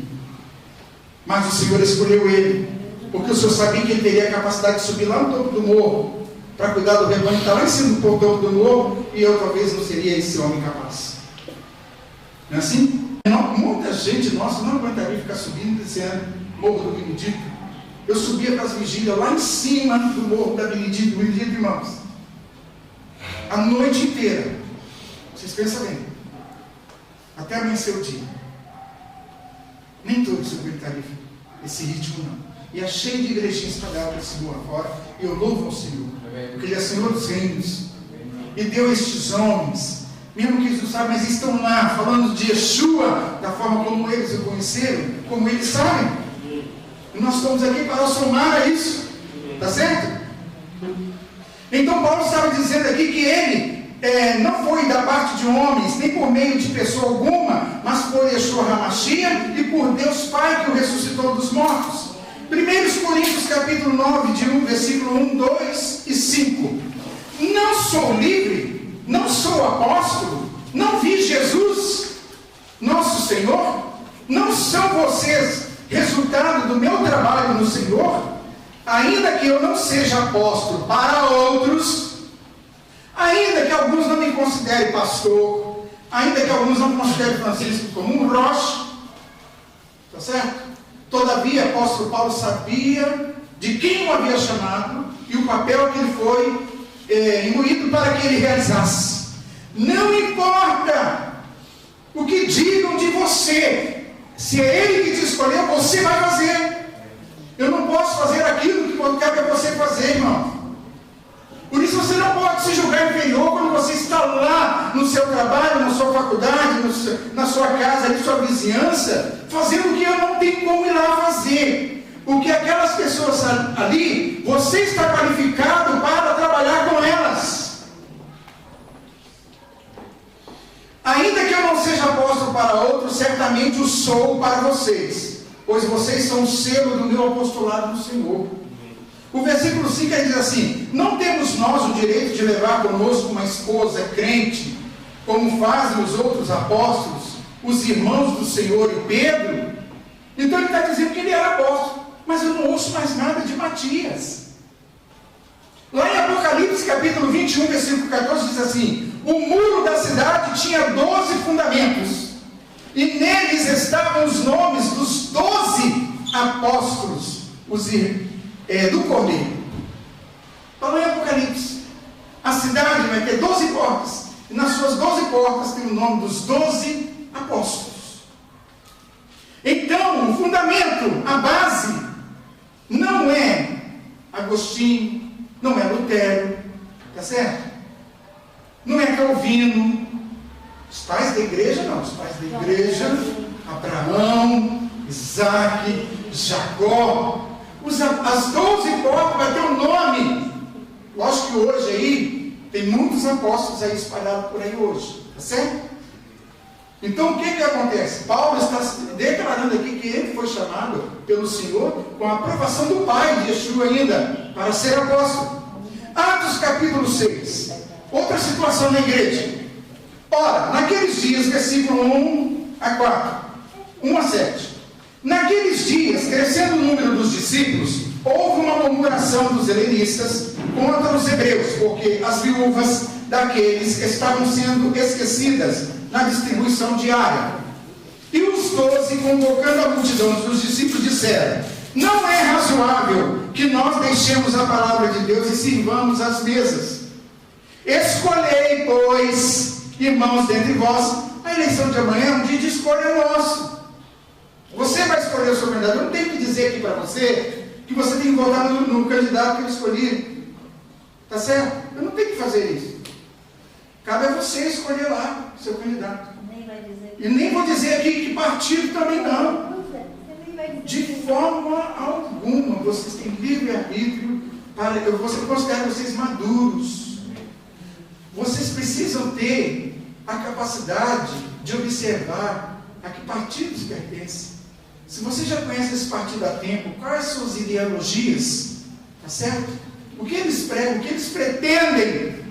A: mas o Senhor escolheu ele, porque o Senhor sabia que ele teria a capacidade de subir lá no topo do morro para cuidar do rebanho que está lá em cima do topo do morro, e eu talvez não seria esse homem capaz. Não é assim? Muita gente nossa não aguentaria ficar subindo e descendo morro do Benedito. Eu subia para as vigílias lá em cima do morro da Benedito, irmãos, a noite inteira. Vocês pensam bem, até amanhecer o dia. Nem todos aguentariam esse ritmo, não. E é cheio de igrejinhas espalhadas para esse morro afora, e eu louvo ao Senhor, porque Ele é Senhor dos reinos, e deu a estes homens mesmo que eles não sabem, mas estão lá falando de Yeshua, da forma como eles o conheceram, como eles sabem. E nós estamos aqui para somar a isso, tá certo? Então Paulo estava dizendo aqui que ele não foi da parte de homens, nem por meio de pessoa alguma, mas por Yeshua HaMashiach e por Deus Pai que o ressuscitou dos mortos. 1 Coríntios capítulo 9, de 1, versículo 1, 2 e 5. Não sou livre, não sou apóstolo, não vi Jesus, nosso Senhor? Não são vocês resultado do meu trabalho no Senhor? Ainda que eu não seja apóstolo para outros, ainda que alguns não me considerem pastor, ainda que alguns não considerem Francisco como um roche, tá certo? Todavia, o apóstolo Paulo sabia de quem o havia chamado e o papel que ele foi imbuído para que ele realizasse. Não importa o que digam de você, se é ele que te escolheu, você vai fazer. Eu não posso fazer aquilo que cabe a você fazer, irmão. Por isso você não pode se julgar inferior quando você está lá no seu trabalho, na sua faculdade, na sua casa, na sua vizinhança, fazendo o que eu não tenho como ir lá fazer. Porque aquelas pessoas ali, você está qualificado para trabalhar com elas. Ainda que eu não seja apóstolo para outros, certamente o sou para vocês, pois vocês são o selo do meu apostolado no Senhor. O versículo 5 diz assim: não temos nós o direito de levar conosco uma esposa crente, como fazem os outros apóstolos, os irmãos do Senhor e Pedro? Então ele está dizendo que ele era apóstolo, mas eu não ouço mais nada de Matias. Lá em Apocalipse capítulo 21, versículo 14 diz assim: o muro da cidade tinha 12 fundamentos, e neles estavam os nomes dos 12 apóstolos, do Cordeiro. Falou em Apocalipse, a cidade vai ter 12 portas, e nas suas 12 portas tem o nome dos 12 apóstolos. Então, o fundamento, a base, não é Agostinho, não é Lutero, tá certo? Não é Calvino, os pais da igreja não, os pais da igreja, Abraão, Isaac, Jacó, as 12 portas vai ter um nome. Lógico que hoje aí, tem muitos apóstolos aí espalhados por aí hoje, tá certo? Então o que acontece? Paulo está declarando aqui que ele foi chamado pelo Senhor com a aprovação do Pai de Yeshua ainda, para ser apóstolo. Atos capítulo 6, outra situação na igreja. Ora, naqueles dias, versículo 1 a 4, 1 a 7. Naqueles dias, crescendo o número dos discípulos, houve uma murmuração dos helenistas contra os hebreus, porque as viúvas daqueles estavam sendo esquecidas na distribuição diária. E os 12, convocando a multidão dos discípulos, disseram: não é razoável que nós deixemos a palavra de Deus e sirvamos as mesas. Escolhei, pois, irmãos, dentre vós, a eleição de amanhã é um dia de escolha nosso. Você vai escolher o seu candidato. Eu não tenho que dizer aqui para você que você tem que votar no candidato que eu escolhi. Tá certo? Eu não tenho que fazer isso. Cabe a você escolher lá o seu candidato. E nem vou dizer aqui que partido também não. De forma alguma. Vocês têm livre-arbítrio. Eu considero vocês maduros. Vocês precisam ter a capacidade de observar a que partidos pertencem. Se você já conhece esse partido há tempo, quais são as ideologias? Tá certo? O que eles pregam, o que eles pretendem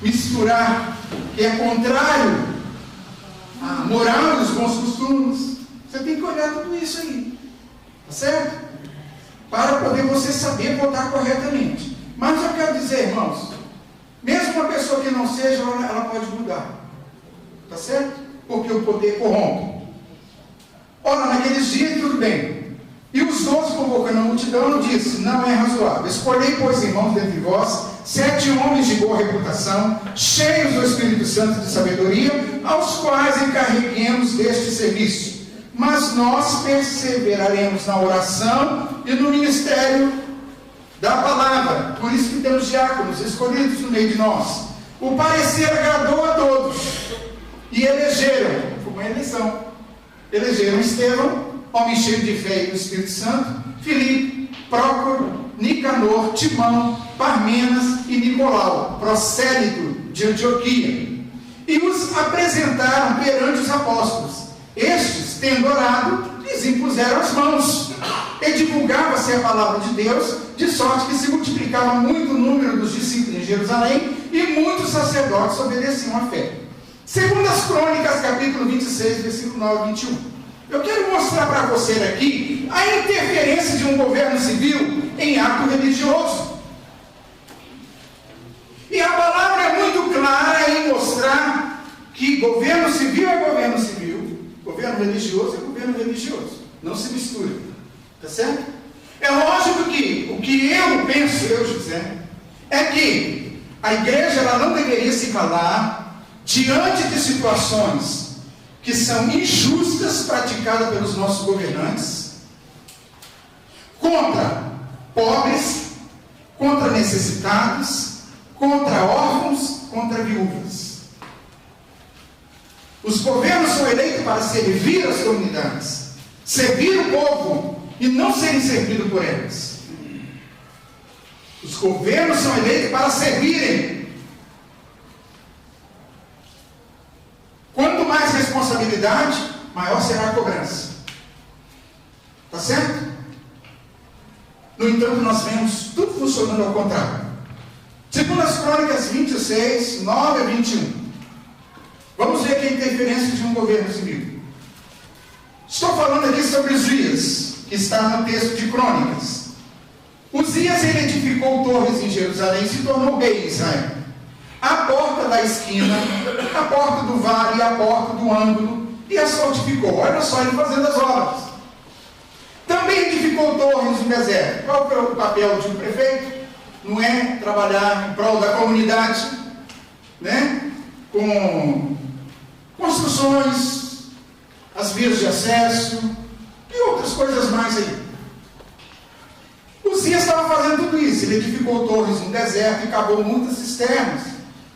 A: misturar, que é contrário à moral e os bons costumes. Você tem que olhar tudo isso aí. Tá certo? Para poder você saber votar corretamente. Mas eu quero dizer, irmãos, mesmo uma pessoa que não seja, ela pode mudar. Tá certo? Porque o poder corrompe. Ora, naqueles dias, tudo bem. E os 12, convocando a multidão, disse: não é razoável. Escolhei, pois, irmãos, dentre vós, 7 homens de boa reputação, cheios do Espírito Santo de sabedoria, aos quais encarreguemos deste serviço. Mas nós perseveraremos na oração e no ministério da palavra. Por isso que temos diáconos escolhidos no meio de nós, O parecer agradou a todos e elegeram, foi uma eleição, elegeram Estevão, homem cheio de fé e do Espírito Santo, Filipe, Prócoro, Nicanor, Timão, Parmenas e Nicolau, prosélito de Antioquia, e os apresentaram perante os apóstolos. Estes, tendo orado, lhes impuseram as mãos, e divulgava-se a palavra de Deus, de sorte que se multiplicava muito o número dos discípulos em Jerusalém, e muitos sacerdotes obedeciam à fé. Segundo as Crônicas, capítulo 26, versículo 9 a 21. Eu quero mostrar para você aqui a interferência de um governo civil em ato religioso. E a palavra é muito clara em mostrar que governo civil é governo civil, governo religioso é governo religioso. Não se mistura. Tá certo? É lógico que o que eu penso, José, é que a igreja ela não deveria se calar diante de situações que são injustas praticadas pelos nossos governantes contra pobres, contra necessitados, contra órfãos, contra viúvas. Os governos são eleitos para servir as comunidades, servir o povo e não serem servidos por elas. Os governos são eleitos para servirem. Quanto mais responsabilidade, maior será a cobrança. Tá certo? No entanto, nós vemos tudo funcionando ao contrário. Segundo as Crônicas 26, 9 a 21. Vamos ver aqui a interferência de um governo civil. Estou falando aqui sobre Uzias, que está no texto de Crônicas. Uzias ele edificou torres em Jerusalém e se tornou rei em Israel. A porta da esquina, a porta do vale, a porta do ângulo, e as fortificou. Olha só ele fazendo as obras. Também edificou torres no deserto. Qual é o papel de um prefeito? Não é trabalhar em prol da comunidade, né? Com construções, as vias de acesso e outras coisas mais aí. Uzias estava fazendo tudo isso. Ele edificou torres no deserto e cavou muitas cisternas,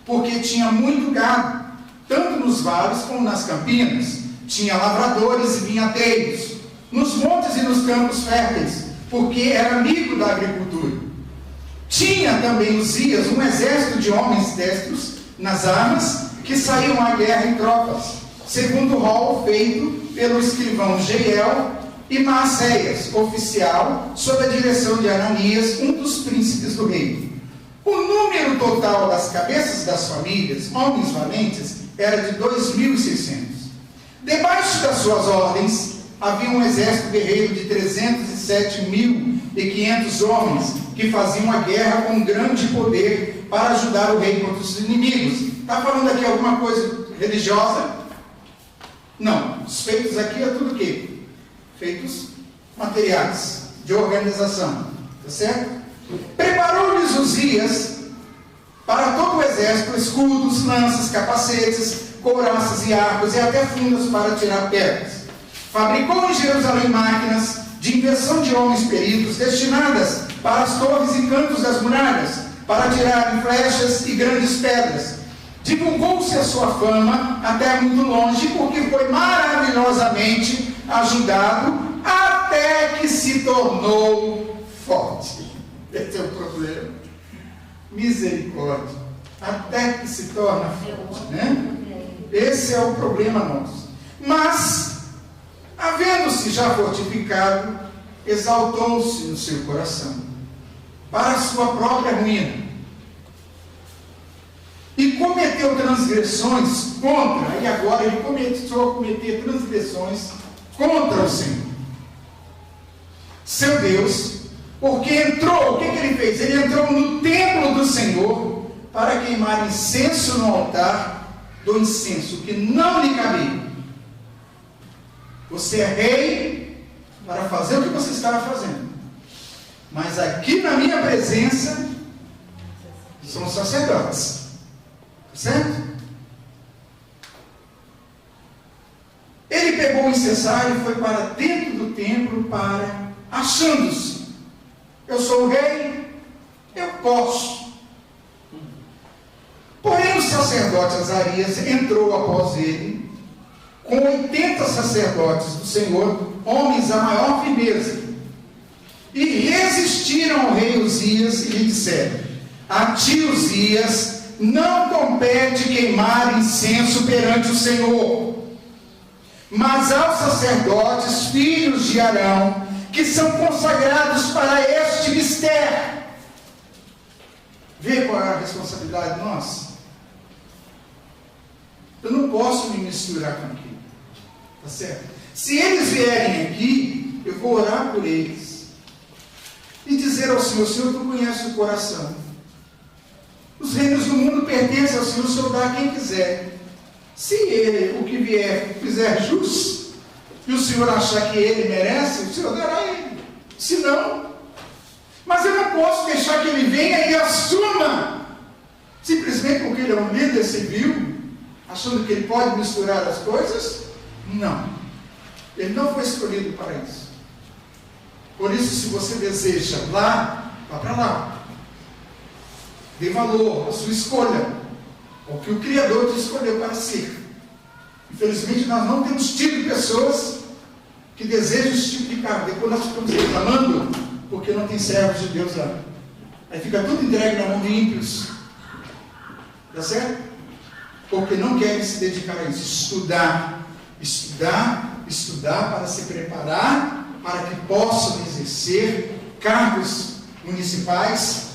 A: porque tinha muito gado, tanto nos vales como nas campinas. Tinha lavradores e vinhateiros, nos montes e nos campos férteis, porque era amigo da agricultura. Tinha também Uzias um exército de homens destros nas armas, que saíam à guerra em tropas, segundo o rol feito pelo escrivão Jeiel e Maacéias, oficial, sob a direção de Ananias, um dos príncipes do reino. O número total das cabeças das famílias, homens valentes, era de 2.600. Debaixo das suas ordens, havia um exército guerreiro de 307.500 homens, que faziam a guerra com grande poder para ajudar o rei contra os inimigos. Está falando aqui alguma coisa religiosa? Não. Os feitos aqui é tudo o quê? Feitos materiais, de organização. Tá certo? Preparou-lhes Uzias para todo o exército escudos, lanças, capacetes, couraças e arcos e até fundas para tirar pedras. Fabricou em Jerusalém máquinas de invenção de homens peritos destinadas para as torres e cantos das muralhas, para tirarem flechas e grandes pedras. Divulgou-se a sua fama até muito longe, porque foi maravilhosamente ajudado até que se tornou forte. Esse é o problema. Misericórdia. Até que se torna forte, né? Esse é o problema nosso. Mas, havendo-se já fortificado, exaltou-se no seu coração para a sua própria ruína. E cometeu transgressões contra, e agora ele começou a cometer transgressões contra o Senhor, seu Deus, porque entrou, o que ele fez? Ele entrou no templo do Senhor para queimar incenso no altar do incenso, que não lhe cabia. Você é rei para fazer o que você estava fazendo, mas aqui na minha presença são os sacerdotes. Certo? Ele pegou o incensário e foi para dentro do templo para, achando-se, eu sou o rei, eu posso. Porém o sacerdote Azarias entrou após ele, com 80 sacerdotes do Senhor, homens a maior firmeza, e resistiram ao rei Uzias e lhe disseram: a ti, Uzias, não compete queimar incenso perante o Senhor, mas aos sacerdotes, filhos de Arão, que são consagrados para este mistério. Vê qual é a responsabilidade nossa? Eu não posso me misturar com aquilo, tá certo? Se eles vierem aqui, eu vou orar por eles e dizer ao Senhor: Senhor, tu conheces o coração. Os reinos do mundo pertencem ao Senhor, o Senhor dá a quem quiser. Se ele, o que vier, fizer justo, e o Senhor achar que ele merece, o Senhor dará a ele. Se não, mas eu não posso deixar que ele venha e assuma, simplesmente porque ele é um líder civil, achando que ele pode misturar as coisas. Não, ele não foi escolhido para isso. Por isso, se você deseja lá, vá para lá. Dê valor à sua escolha, ao que o Criador te escolheu para ser. Infelizmente, nós não temos tido pessoas que desejam esse tipo de cargo. Depois nós ficamos reclamando porque não tem servos de Deus lá. Aí fica tudo entregue na mão de ímpios. Tá certo? Porque não querem se dedicar a isso. Estudar para se preparar para que possam exercer cargos municipais,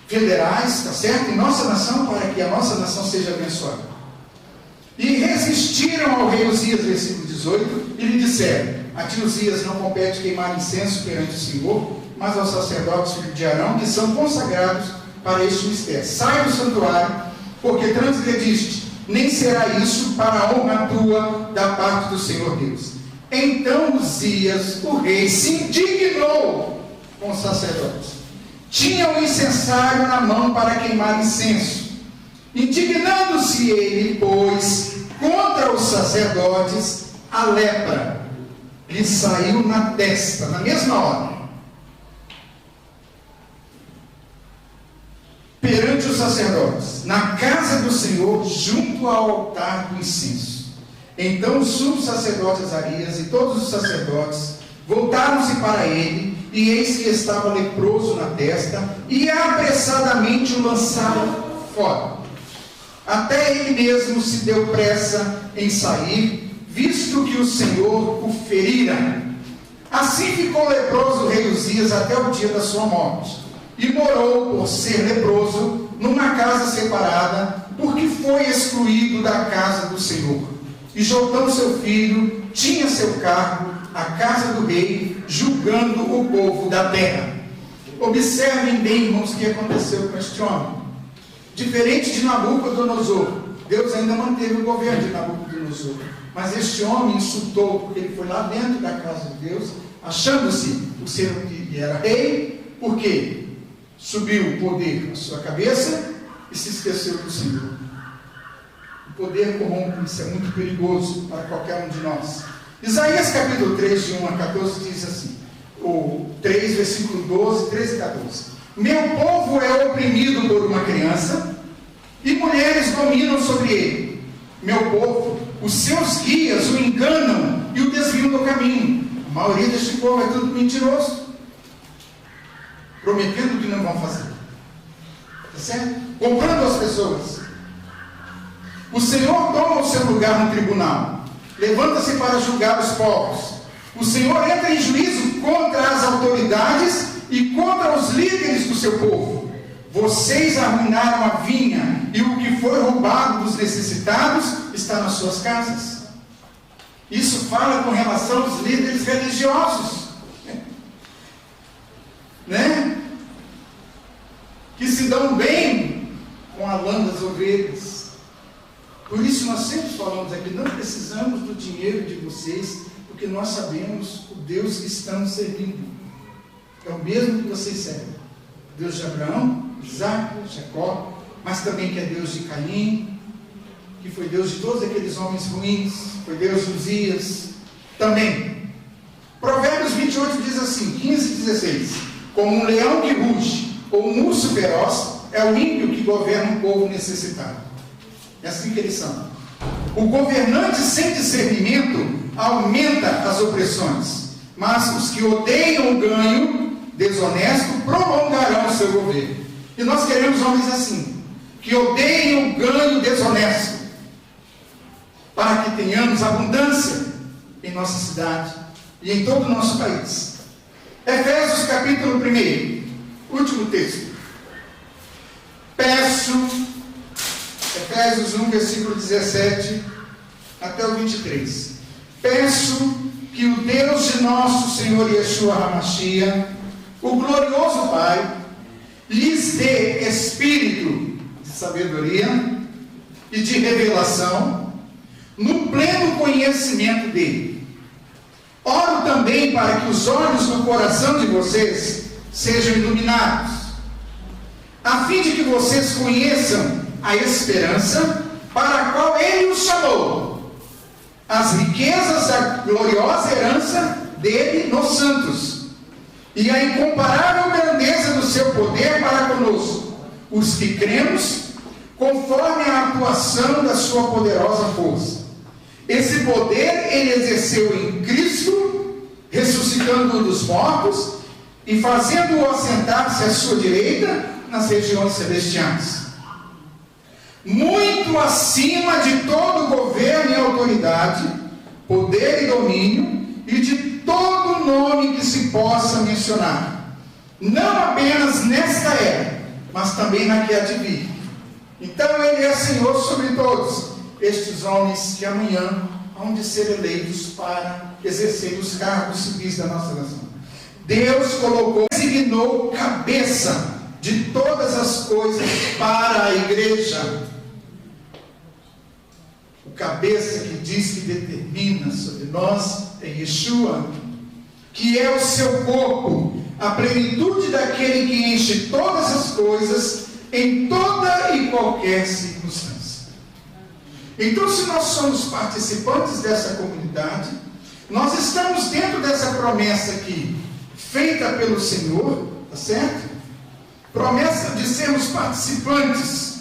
A: federais, tá certo? Em nossa nação, para que a nossa nação seja abençoada. E resistiram ao rei Uzias, versículo 18, e lhe disseram: a ti, Uzias, não compete queimar incenso perante o Senhor, mas aos sacerdotes filhos de Arão, que são consagrados para este mistério. Sai do santuário, porque transgrediste, nem será isso para a honra tua da parte do Senhor Deus. Então Uzias, o rei, se indignou com os sacerdotes. Tinha o incensário na mão para queimar incenso. Indignando-se ele, pois, contra os sacerdotes, a lepra lhe saiu na testa, na mesma hora. Perante os sacerdotes, na casa do Senhor, junto ao altar do incenso. Então o sumo sacerdote Azarias e todos os sacerdotes voltaram-se para ele, e eis que estava leproso na testa, e apressadamente o lançaram fora. Até ele mesmo se deu pressa em sair, visto que o Senhor o ferira. Assim ficou leproso o rei Uzias até o dia da sua morte, e morou, por ser leproso, numa casa separada, porque foi excluído da casa do Senhor. E Jotão, seu filho, tinha seu cargo, a casa do rei, julgando o povo da terra. Observem bem, irmãos, o que aconteceu com este homem. Diferente de Nabucodonosor, Deus ainda manteve o governo de Nabucodonosor, mas este homem insultou, porque ele foi lá dentro da casa de Deus, achando-se o ser que era rei, porque subiu o poder na sua cabeça e se esqueceu do Senhor. O poder corrompe, isso é muito perigoso para qualquer um de nós. Isaías capítulo 3, de 1 a 14, diz assim, o 3, versículo 12, 13 e 14. Meu povo é oprimido por uma criança, e mulheres dominam sobre ele. Meu povo, os seus guias o enganam e o desviam do caminho. A maioria deste povo é tudo mentiroso, prometendo que não vão fazer. Tá certo? Comprando as pessoas. O Senhor toma o seu lugar no tribunal, levanta-se para julgar os povos. O Senhor entra em juízo contra as autoridades e contra os líderes do seu povo. Vocês arruinaram a vinha, e o que foi roubado dos necessitados está nas suas casas. Isso fala com relação aos líderes religiosos, né? Que se dão bem com a lã das ovelhas. Por isso nós sempre falamos aqui, não precisamos do dinheiro de vocês, porque nós sabemos o Deus que estamos servindo. É o mesmo que vocês servem. Deus de Abraão, Isaac, Jacó, mas também que é Deus de Caim, que foi Deus de todos aqueles homens ruins, foi Deus de Uzias, também. Provérbios 28 diz assim, 15 e 16, como um leão que ruge, ou um urso feroz, é o ímpio que governa um povo necessitado. É assim que eles são. O governante sem discernimento aumenta as opressões, mas os que odeiam o ganho desonesto prolongarão o seu governo. E nós queremos homens assim, que odeiam o ganho desonesto, para que tenhamos abundância em nossa cidade e em todo o nosso país. Efésios capítulo 1, último texto. Efésios 1, versículo 17 até o 23. Peço que o Deus de nosso Senhor Yeshua HaMashiach, o glorioso Pai, lhes dê espírito de sabedoria e de revelação no pleno conhecimento dele. Oro também para que os olhos do coração de vocês sejam iluminados, a fim de que vocês conheçam a esperança para a qual ele os chamou, as riquezas da gloriosa herança dele nos santos, e a incomparável grandeza do seu poder para conosco, os que cremos, conforme a atuação da sua poderosa força. Esse poder ele exerceu em Cristo, ressuscitando-o dos mortos e fazendo-o assentar-se à sua direita nas regiões celestiais, muito acima de todo governo e autoridade, poder e domínio, e de todo nome que se possa mencionar, não apenas nesta era, mas também na que há de vir. Então ele é Senhor sobre todos estes homens que amanhã hão de ser eleitos para exercer os cargos civis da nossa nação. Deus colocou, designou cabeça de todas as coisas para a igreja. O cabeça que diz que determina sobre nós é Yeshua, que é o seu corpo, a plenitude daquele que enche todas as coisas em toda e qualquer circunstância. Então, se nós somos participantes dessa comunidade, nós estamos dentro dessa promessa aqui, feita pelo Senhor, tá certo? Promessa de sermos participantes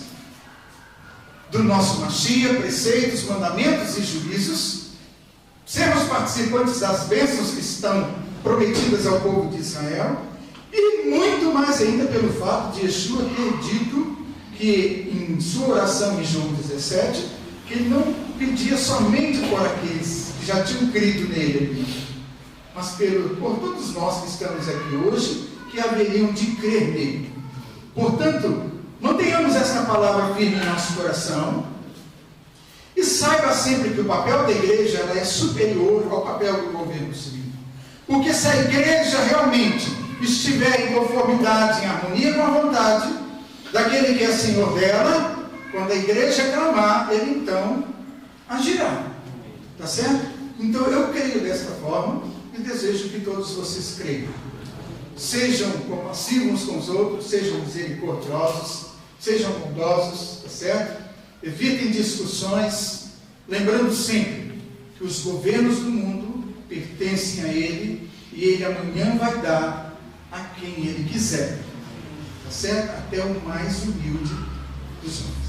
A: do nosso Mashiach, preceitos, mandamentos e juízos, sermos participantes das bênçãos que estão prometidas ao povo de Israel, e muito mais ainda pelo fato de Yeshua ter dito que em sua oração em João 17, que ele não pedia somente por aqueles que já tinham crido nele, mas por todos nós que estamos aqui hoje, que haveriam de crer nele. Portanto, mantenhamos esta palavra firme em nosso coração, e saiba sempre que o papel da igreja ela é superior ao papel do governo civil. Porque se a igreja realmente estiver em conformidade, em harmonia com a vontade daquele que é Senhor dela, quando a igreja clamar, ele então agirá. Tá certo? Então eu creio desta forma e desejo que todos vocês creiam. Sejam compassivos uns com os outros, sejam misericordiosos, sejam bondosos, tá certo? Evitem discussões, lembrando sempre que os governos do mundo pertencem a ele e ele amanhã vai dar a quem ele quiser, tá certo? Até o mais humilde dos homens.